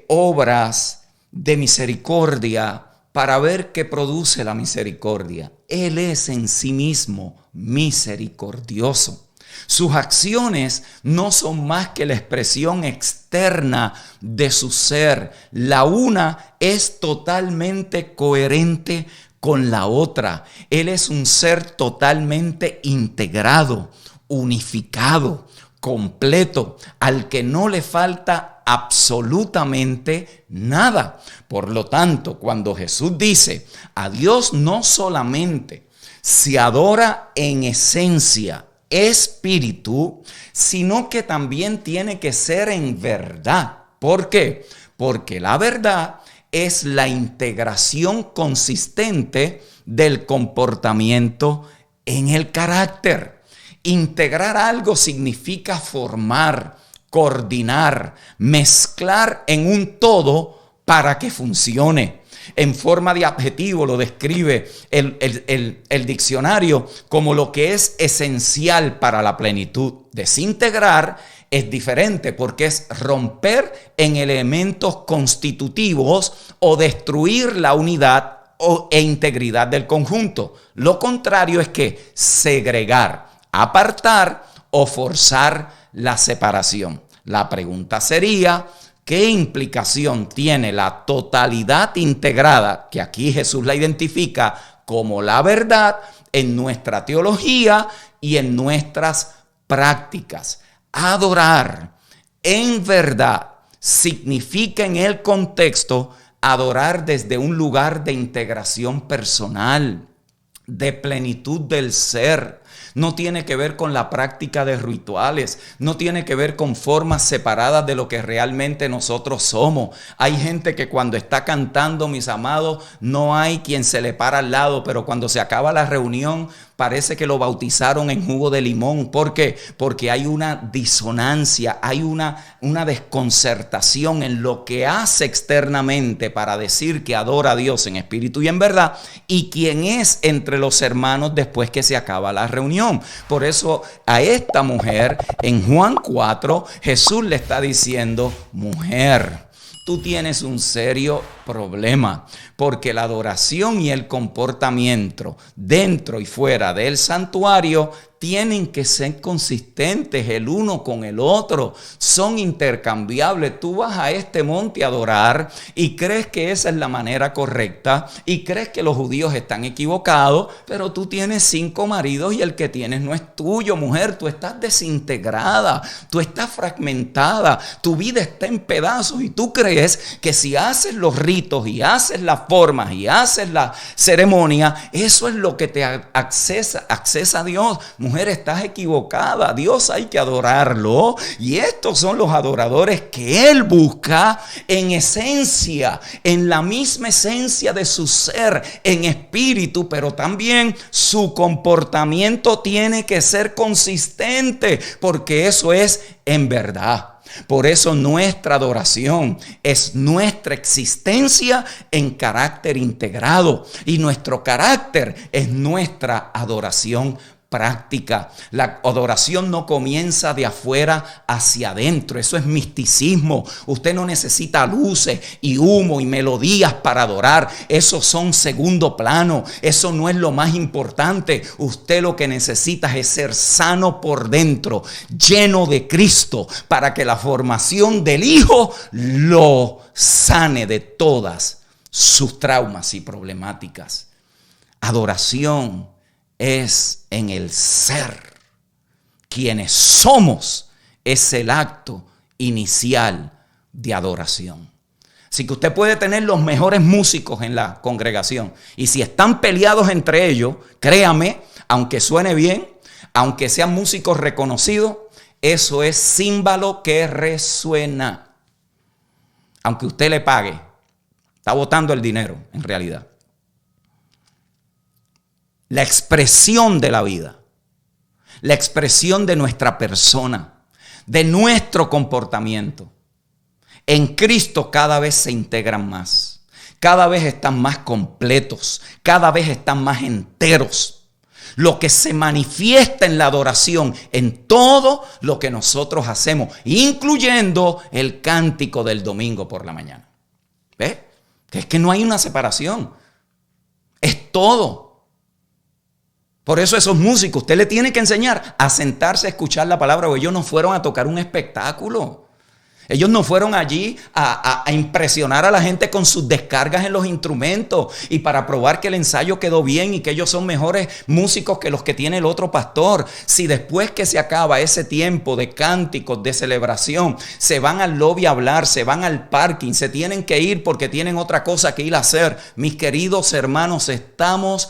obras de misericordia para ver qué produce la misericordia. Él es en sí mismo misericordioso. Sus acciones no son más que la expresión externa de su ser. La una es totalmente coherente con la otra. Él es un ser totalmente integrado, unificado, completo, al que no le falta absolutamente nada. Por lo tanto, cuando Jesús dice, a Dios no solamente se adora en esencia, espíritu, sino que también tiene que ser en verdad. ¿Por qué? Porque la verdad es la integración consistente del comportamiento en el carácter. Integrar algo significa formar, coordinar, mezclar en un todo para que funcione. En forma de adjetivo lo describe el diccionario como lo que es esencial para la plenitud. Desintegrar es diferente porque es romper en elementos constitutivos o destruir la unidad e integridad del conjunto. Lo contrario es que segregar, apartar o forzar la separación. La pregunta sería, ¿qué implicación tiene la totalidad integrada, que aquí Jesús la identifica como la verdad, en nuestra teología y en nuestras prácticas? Adorar en verdad significa en el contexto adorar desde un lugar de integración personal, de plenitud del ser. No tiene que ver con la práctica de rituales, no tiene que ver con formas separadas de lo que realmente nosotros somos. Hay gente que cuando está cantando, mis amados, no hay quien se le para al lado, pero cuando se acaba la reunión parece que lo bautizaron en jugo de limón. ¿Por qué? Porque hay una disonancia, hay una desconcertación en lo que hace externamente para decir que adora a Dios en espíritu y en verdad, y quién es entre los hermanos después que se acaba la reunión. Por eso a esta mujer en Juan 4 Jesús le está diciendo, mujer, tú tienes un serio problema, porque la adoración y el comportamiento dentro y fuera del santuario tienen que ser consistentes el uno con el otro. Son intercambiables. Tú vas a este monte a adorar y crees que esa es la manera correcta y crees que los judíos están equivocados, pero tú tienes 5 maridos y el que tienes no es tuyo, mujer. Tú estás desintegrada, tú estás fragmentada, tu vida está en pedazos y tú crees que si haces los ritos y haces las formas y haces la ceremonia, eso es lo que te accesa a Dios. Mujer, estás equivocada. Dios hay que adorarlo y estos son los adoradores que Él busca en esencia, en la misma esencia de su ser, en espíritu, pero también su comportamiento tiene que ser consistente, porque eso es en verdad. Por eso nuestra adoración es nuestra existencia en carácter integrado y nuestro carácter es nuestra adoración práctica. La adoración no comienza de afuera hacia adentro. Eso es misticismo. Usted no necesita luces y humo y melodías para adorar. Esos son segundo plano. Eso no es lo más importante. Usted lo que necesita es ser sano por dentro, lleno de Cristo, para que la formación del Hijo lo sane de todas sus traumas y problemáticas. Adoración es en el ser. Quienes somos es el acto inicial de adoración. Así que usted puede tener los mejores músicos en la congregación y si están peleados entre ellos, créame, aunque suene bien, aunque sean músicos reconocidos, eso es címbalo que resuena. Aunque usted le pague, está botando el dinero en realidad. La expresión de la vida, la expresión de nuestra persona, de nuestro comportamiento, en Cristo cada vez se integran más, cada vez están más completos, cada vez están más enteros. Lo que se manifiesta en la adoración, en todo lo que nosotros hacemos, incluyendo el cántico del domingo por la mañana. ¿Ves? Que es que no hay una separación, es todo. Por eso esos músicos, usted le tiene que enseñar a sentarse a escuchar la palabra, o ellos no fueron a tocar un espectáculo. Ellos no fueron allí a impresionar a la gente con sus descargas en los instrumentos y para probar que el ensayo quedó bien y que ellos son mejores músicos que los que tiene el otro pastor. Si después que se acaba ese tiempo de cánticos, de celebración, se van al lobby a hablar, se van al parking, se tienen que ir porque tienen otra cosa que ir a hacer. Mis queridos hermanos, estamos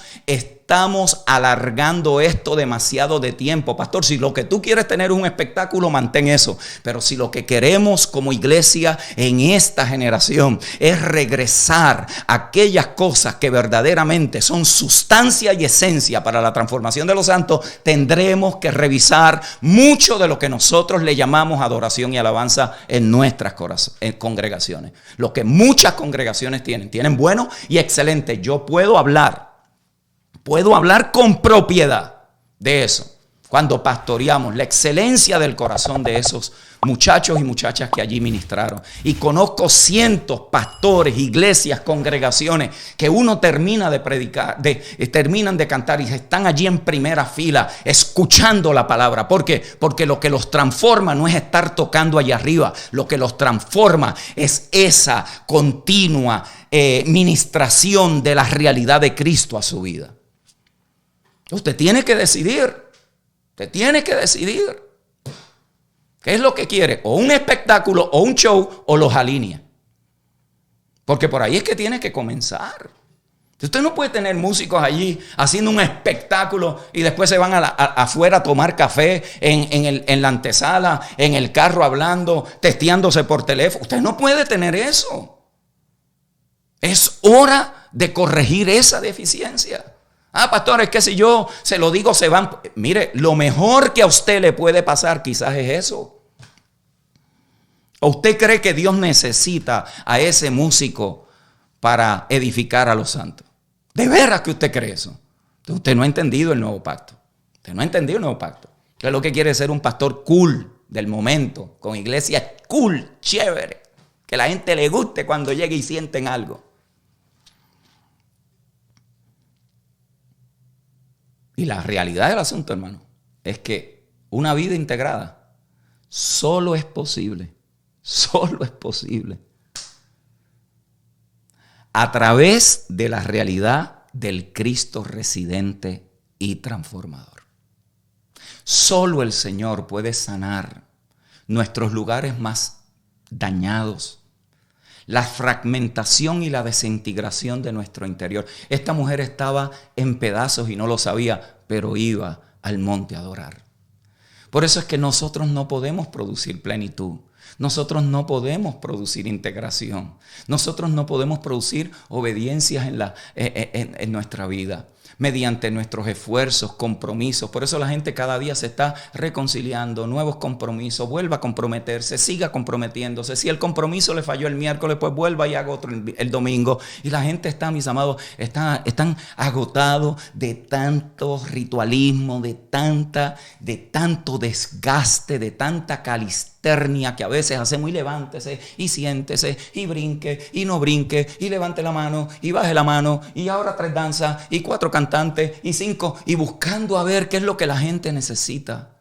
alargando esto demasiado de tiempo. Pastor, si lo que tú quieres tener es un espectáculo, mantén eso. Pero si lo que queremos como iglesia en esta generación es regresar a aquellas cosas que verdaderamente son sustancia y esencia para la transformación de los santos, tendremos que revisar mucho de lo que nosotros le llamamos adoración y alabanza en nuestras congregaciones. Lo que muchas congregaciones tienen bueno y excelente. Yo puedo hablar con propiedad de eso cuando pastoreamos, la excelencia del corazón de esos muchachos y muchachas que allí ministraron. Y conozco cientos, pastores, iglesias, congregaciones que uno termina de predicar, terminan de cantar y están allí en primera fila escuchando la palabra. ¿Por qué? Porque lo que los transforma no es estar tocando allá arriba, lo que los transforma es esa continua ministración de la realidad de Cristo a su vida. Usted tiene que decidir. Usted tiene que decidir. ¿Qué es lo que quiere? O un espectáculo, o un show, o los alinea. Porque por ahí es que tiene que comenzar. Usted no puede tener músicos allí haciendo un espectáculo y después se van afuera a tomar café en la antesala, en el carro hablando, testeándose por teléfono. Usted no puede tener eso. Es hora de corregir esa deficiencia. Pastor, es que si yo se lo digo se van. Mire, lo mejor que a usted le puede pasar quizás es eso. ¿O usted cree que Dios necesita a ese músico para edificar a los santos? ¿De veras que usted cree eso? Entonces usted no ha entendido el nuevo pacto. Usted no ha entendido el nuevo pacto. Usted lo que quiere es ser un pastor cool del momento, con iglesias cool, chévere, que la gente le guste cuando llegue y sienten algo. Y la realidad del asunto, hermano, es que una vida integrada solo es posible a través de la realidad del Cristo residente y transformador. Solo el Señor puede sanar nuestros lugares más dañados, la fragmentación y la desintegración de nuestro interior. Esta mujer estaba en pedazos y no lo sabía, pero iba al monte a adorar. Por eso es que nosotros no podemos producir plenitud. Nosotros no podemos producir integración. Nosotros no podemos producir obediencias en nuestra vida mediante nuestros esfuerzos, compromisos. Por eso la gente cada día se está reconciliando, nuevos compromisos, vuelva a comprometerse, siga comprometiéndose. Si el compromiso le falló el miércoles, pues vuelva y haga otro el domingo. Y la gente está, mis amados, están agotados de tanto ritualismo, de tanto desgaste, de tanta calistenia que a veces hacemos. Y levántese y siéntese y brinque y no brinque y levante la mano y baje la mano y ahora 3 danzas y 4 cantantes y 5 y buscando a ver qué es lo que la gente necesita.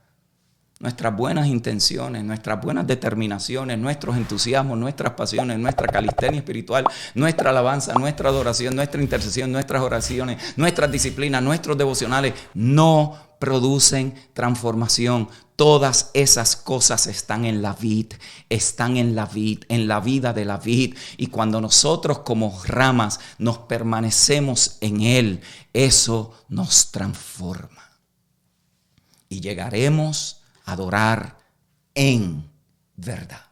Nuestras buenas intenciones, nuestras buenas determinaciones, nuestros entusiasmos, nuestras pasiones, nuestra calistenia espiritual, nuestra alabanza, nuestra adoración, nuestra intercesión, nuestras oraciones, nuestras disciplinas, nuestros devocionales no producen transformación. Todas esas cosas están en la vid, en la vida de la vid. Y cuando nosotros como ramas nos permanecemos en Él, eso nos transforma. Y llegaremos a adorar en verdad,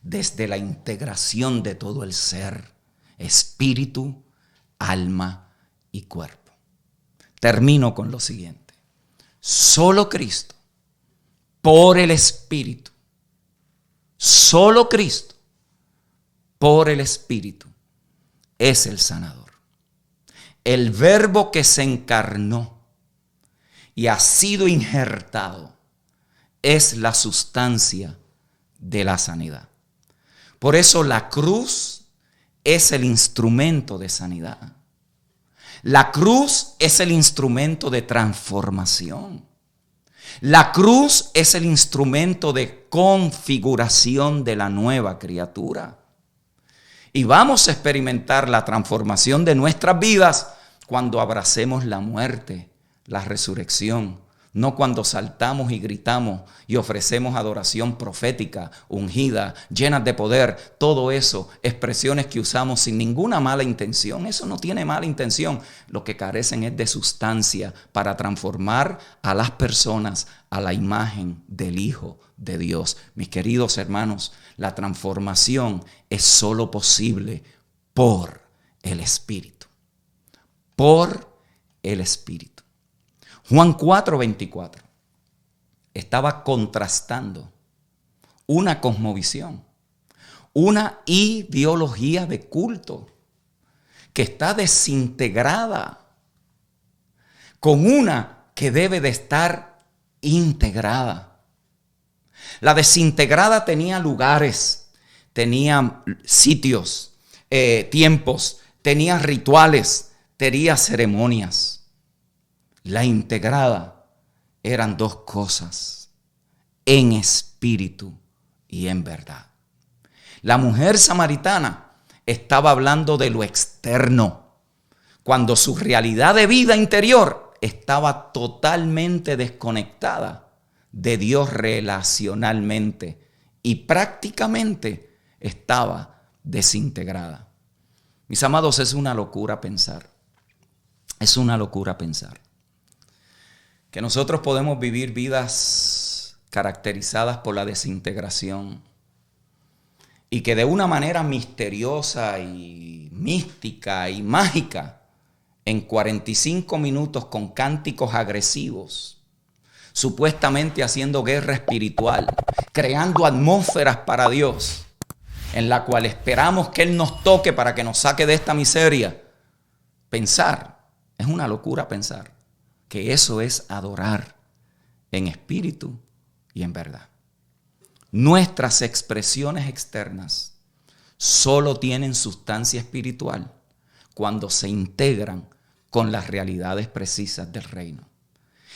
desde la integración de todo el ser, espíritu, alma y cuerpo. Termino con lo siguiente. Solo Cristo, por el Espíritu, solo Cristo, por el Espíritu, es el sanador. El Verbo que se encarnó y ha sido injertado es la sustancia de la sanidad. Por eso la cruz es el instrumento de sanidad. La cruz es el instrumento de transformación. La cruz es el instrumento de configuración de la nueva criatura. Y vamos a experimentar la transformación de nuestras vidas cuando abracemos la muerte, la resurrección, no cuando saltamos y gritamos y ofrecemos adoración profética, ungida, llenas de poder. Todo eso, expresiones que usamos sin ninguna mala intención. Eso no tiene mala intención. Lo que carecen es de sustancia para transformar a las personas a la imagen del Hijo de Dios. Mis queridos hermanos, la transformación es solo posible por el Espíritu. Por el Espíritu. Juan 4:24 estaba contrastando una cosmovisión, una ideología de culto que está desintegrada con una que debe de estar integrada. La desintegrada tenía lugares, tenía sitios, tiempos, tenía rituales, tenía ceremonias. La integrada eran 2 cosas, en espíritu y en verdad. La mujer samaritana estaba hablando de lo externo, cuando su realidad de vida interior estaba totalmente desconectada de Dios relacionalmente y prácticamente estaba desintegrada. Mis amados, es una locura pensar. Es una locura pensar que nosotros podemos vivir vidas caracterizadas por la desintegración y que de una manera misteriosa y mística y mágica, en 45 minutos con cánticos agresivos, supuestamente haciendo guerra espiritual, creando atmósferas para Dios, en la cual esperamos que Él nos toque para que nos saque de esta miseria. Pensar, es una locura pensar que eso es adorar en espíritu y en verdad. Nuestras expresiones externas solo tienen sustancia espiritual cuando se integran con las realidades precisas del reino.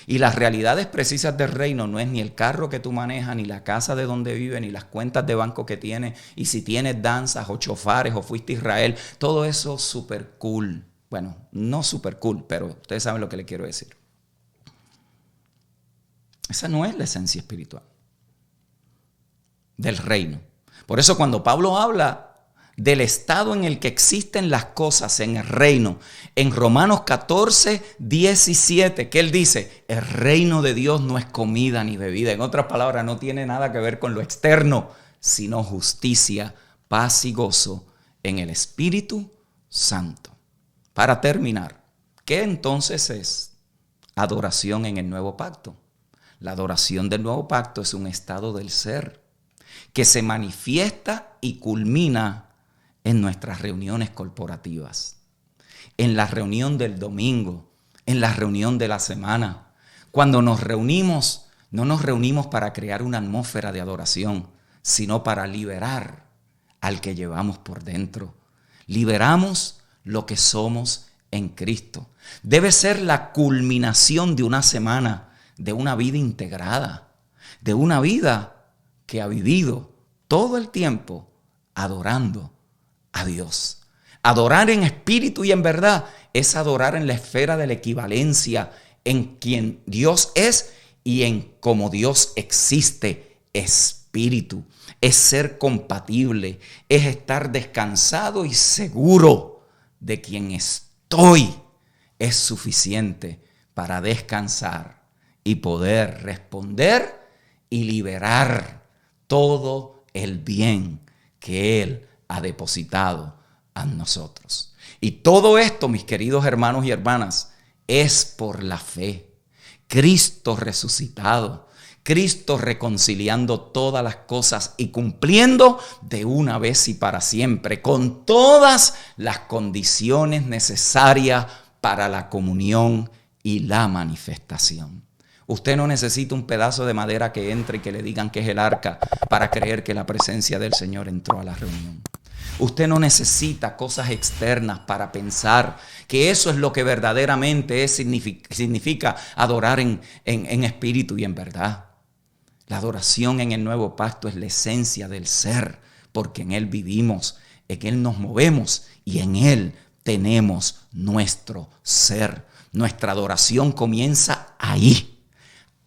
Y las realidades precisas del reino no es ni el carro que tú manejas, ni la casa de donde vives, ni las cuentas de banco que tienes, y si tienes danzas o chofares o fuiste a Israel. Todo eso súper cool. Bueno, no súper cool, pero ustedes saben lo que le quiero decir. Esa no es la esencia espiritual del reino. Por eso cuando Pablo habla del estado en el que existen las cosas en el reino, en Romanos 14, 17, que él dice, el reino de Dios no es comida ni bebida. En otras palabras, no tiene nada que ver con lo externo, sino justicia, paz y gozo en el Espíritu Santo. Para terminar, ¿qué entonces es adoración en el nuevo pacto? La adoración del nuevo pacto es un estado del ser que se manifiesta y culmina en nuestras reuniones corporativas, en la reunión del domingo, en la reunión de la semana. Cuando nos reunimos, no nos reunimos para crear una atmósfera de adoración, sino para liberar al que llevamos por dentro. Liberamos lo que somos en Cristo. Debe ser la culminación de una semana, de una vida integrada, de una vida que ha vivido todo el tiempo adorando a Dios. Adorar en espíritu y en verdad es adorar en la esfera de la equivalencia en quien Dios es y en cómo Dios existe, espíritu. Es ser compatible, es estar descansado y seguro de quien estoy. Es suficiente para descansar y poder responder y liberar todo el bien que Él ha depositado a nosotros. Y todo esto, mis queridos hermanos y hermanas, es por la fe. Cristo resucitado, Cristo reconciliando todas las cosas y cumpliendo de una vez y para siempre con todas las condiciones necesarias para la comunión y la manifestación. Usted no necesita un pedazo de madera que entre y que le digan que es el arca para creer que la presencia del Señor entró a la reunión. Usted no necesita cosas externas para pensar que eso es lo que verdaderamente significa adorar en espíritu y en verdad. La adoración en el nuevo pacto es la esencia del ser, porque en Él vivimos, en Él nos movemos y en Él tenemos nuestro ser. Nuestra adoración comienza ahí,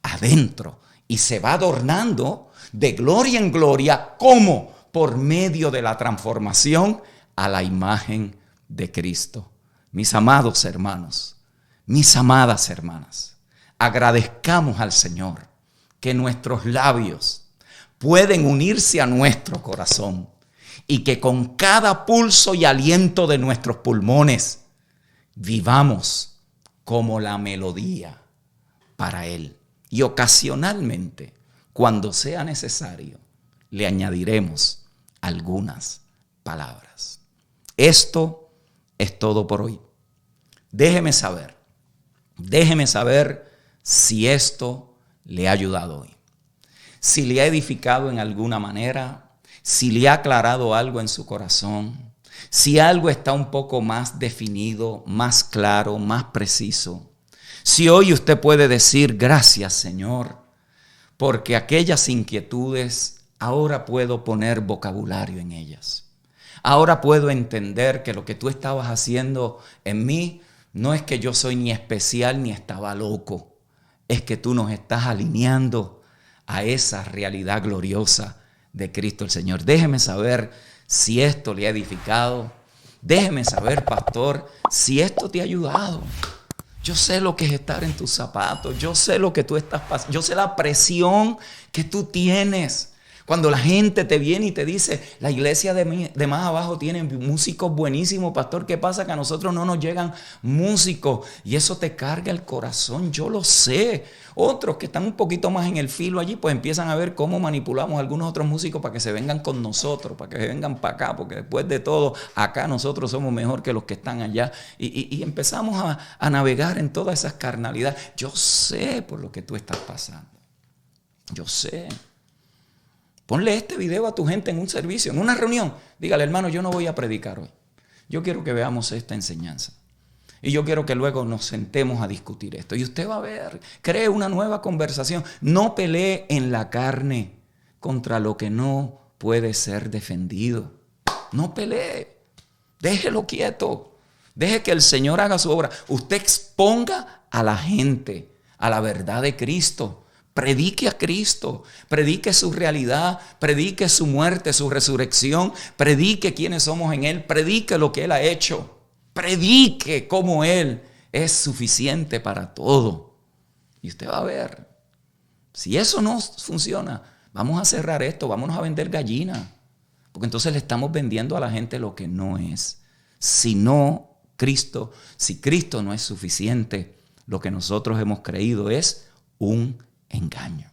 adentro, y se va adornando de gloria en gloria, ¿cómo? Por medio de la transformación a la imagen de Cristo. Mis amados hermanos, mis amadas hermanas, agradezcamos al Señor que nuestros labios pueden unirse a nuestro corazón y que con cada pulso y aliento de nuestros pulmones vivamos como la melodía para Él. Y ocasionalmente, cuando sea necesario, le añadiremos algunas palabras. Esto es todo por hoy. Déjeme saber si esto le ha ayudado hoy, si le ha edificado en alguna manera, si le ha aclarado algo en su corazón, si algo está un poco más definido, más claro, más preciso. Si hoy usted puede decir, gracias Señor, porque aquellas inquietudes ahora puedo poner vocabulario en ellas. Ahora puedo entender que lo que tú estabas haciendo en mí no es que yo soy ni especial ni estaba loco. Es que tú nos estás alineando a esa realidad gloriosa de Cristo el Señor. Déjeme saber si esto le ha edificado. Déjeme saber, pastor, si esto te ha ayudado. Yo sé lo que es estar en tus zapatos. Yo sé lo que tú estás pasando. Yo sé la presión que tú tienes. Cuando la gente te viene y te dice, la iglesia de más abajo tiene músicos buenísimos, pastor, ¿qué pasa? Que a nosotros no nos llegan músicos y eso te carga el corazón, yo lo sé. Otros que están un poquito más en el filo allí, pues empiezan a ver cómo manipulamos a algunos otros músicos para que se vengan con nosotros, para que se vengan para acá, porque después de todo, acá nosotros somos mejor que los que están allá. Y empezamos a navegar en todas esas carnalidades. Yo sé por lo que tú estás pasando. Yo sé. Ponle este video a tu gente en un servicio, en una reunión. Dígale, hermano, yo no voy a predicar hoy. Yo quiero que veamos esta enseñanza. Y yo quiero que luego nos sentemos a discutir esto. Y usted va a ver, cree una nueva conversación. No pelee en la carne contra lo que no puede ser defendido. No pelee. Déjelo quieto. Deje que el Señor haga su obra. Usted exponga a la gente a la verdad de Cristo. Predique a Cristo, predique su realidad, predique su muerte, su resurrección, predique quiénes somos en Él, predique lo que Él ha hecho, predique cómo Él es suficiente para todo. Y usted va a ver, si eso no funciona, vamos a cerrar esto, vámonos a vender gallina, porque entonces le estamos vendiendo a la gente lo que no es. Si Cristo no es suficiente, lo que nosotros hemos creído es un engaño,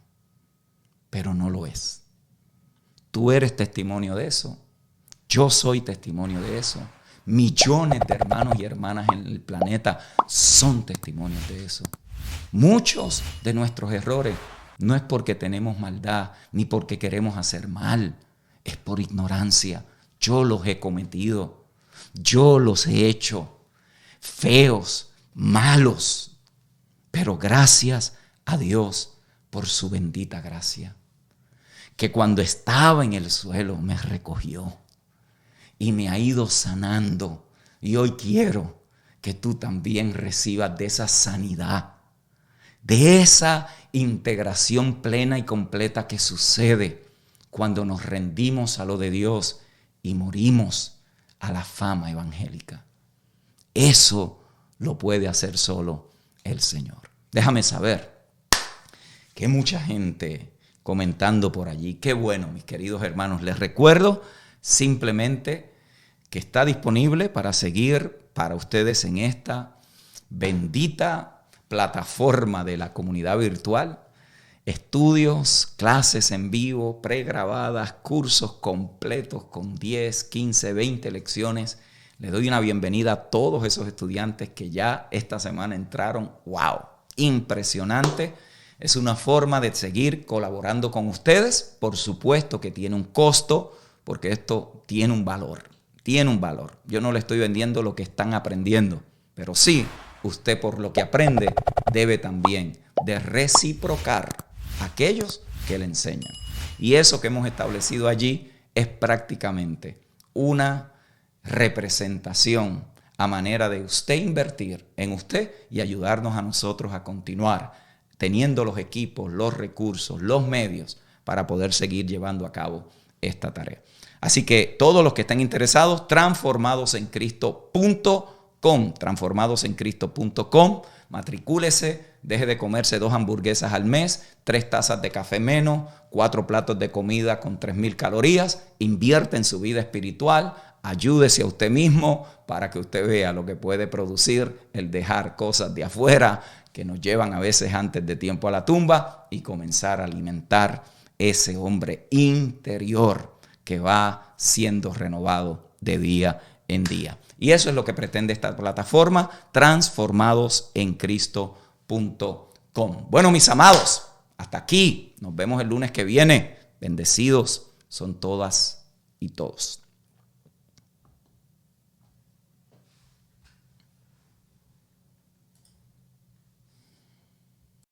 pero no lo es. Tú eres testimonio de eso. Yo soy testimonio de eso. Millones de hermanos y hermanas en el planeta son testimonios de eso. Muchos de nuestros errores no es porque tenemos maldad ni porque queremos hacer mal, es por ignorancia. Yo los he cometido, yo los he hecho feos, malos, pero gracias a Dios por su bendita gracia, que cuando estaba en el suelo me recogió y me ha ido sanando. Y hoy quiero que tú también recibas de esa sanidad, de esa integración plena y completa que sucede cuando nos rendimos a lo de Dios y morimos a la fama evangélica. Eso lo puede hacer solo el Señor. Déjame saber que mucha gente comentando por allí. Qué bueno, mis queridos hermanos. Les recuerdo simplemente que está disponible para seguir para ustedes en esta bendita plataforma de la comunidad virtual. Estudios, clases en vivo, pregrabadas, cursos completos con 10, 15, 20 lecciones. Les doy una bienvenida a todos esos estudiantes que ya esta semana entraron. ¡Wow! Impresionante. Es una forma de seguir colaborando con ustedes. Por supuesto que tiene un costo, porque esto tiene un valor. Tiene un valor. Yo no le estoy vendiendo lo que están aprendiendo, pero sí, usted por lo que aprende debe también de reciprocar a aquellos que le enseñan. Y eso que hemos establecido allí es prácticamente una representación a manera de usted invertir en usted y ayudarnos a nosotros a continuar teniendo los equipos, los recursos, los medios para poder seguir llevando a cabo esta tarea. Así que todos los que estén interesados, transformadosencristo.com, transformadosencristo.com, matricúlese, deje de comerse 2 hamburguesas al mes, 3 tazas de café menos, 4 platos de comida con 3,000 calorías, invierte en su vida espiritual, ayúdese a usted mismo para que usted vea lo que puede producir el dejar cosas de afuera que nos llevan a veces antes de tiempo a la tumba y comenzar a alimentar ese hombre interior que va siendo renovado de día en día. Y eso es lo que pretende esta plataforma, transformadosencristo.com. Bueno, mis amados, hasta aquí. Nos vemos el lunes que viene. Bendecidos son todas y todos.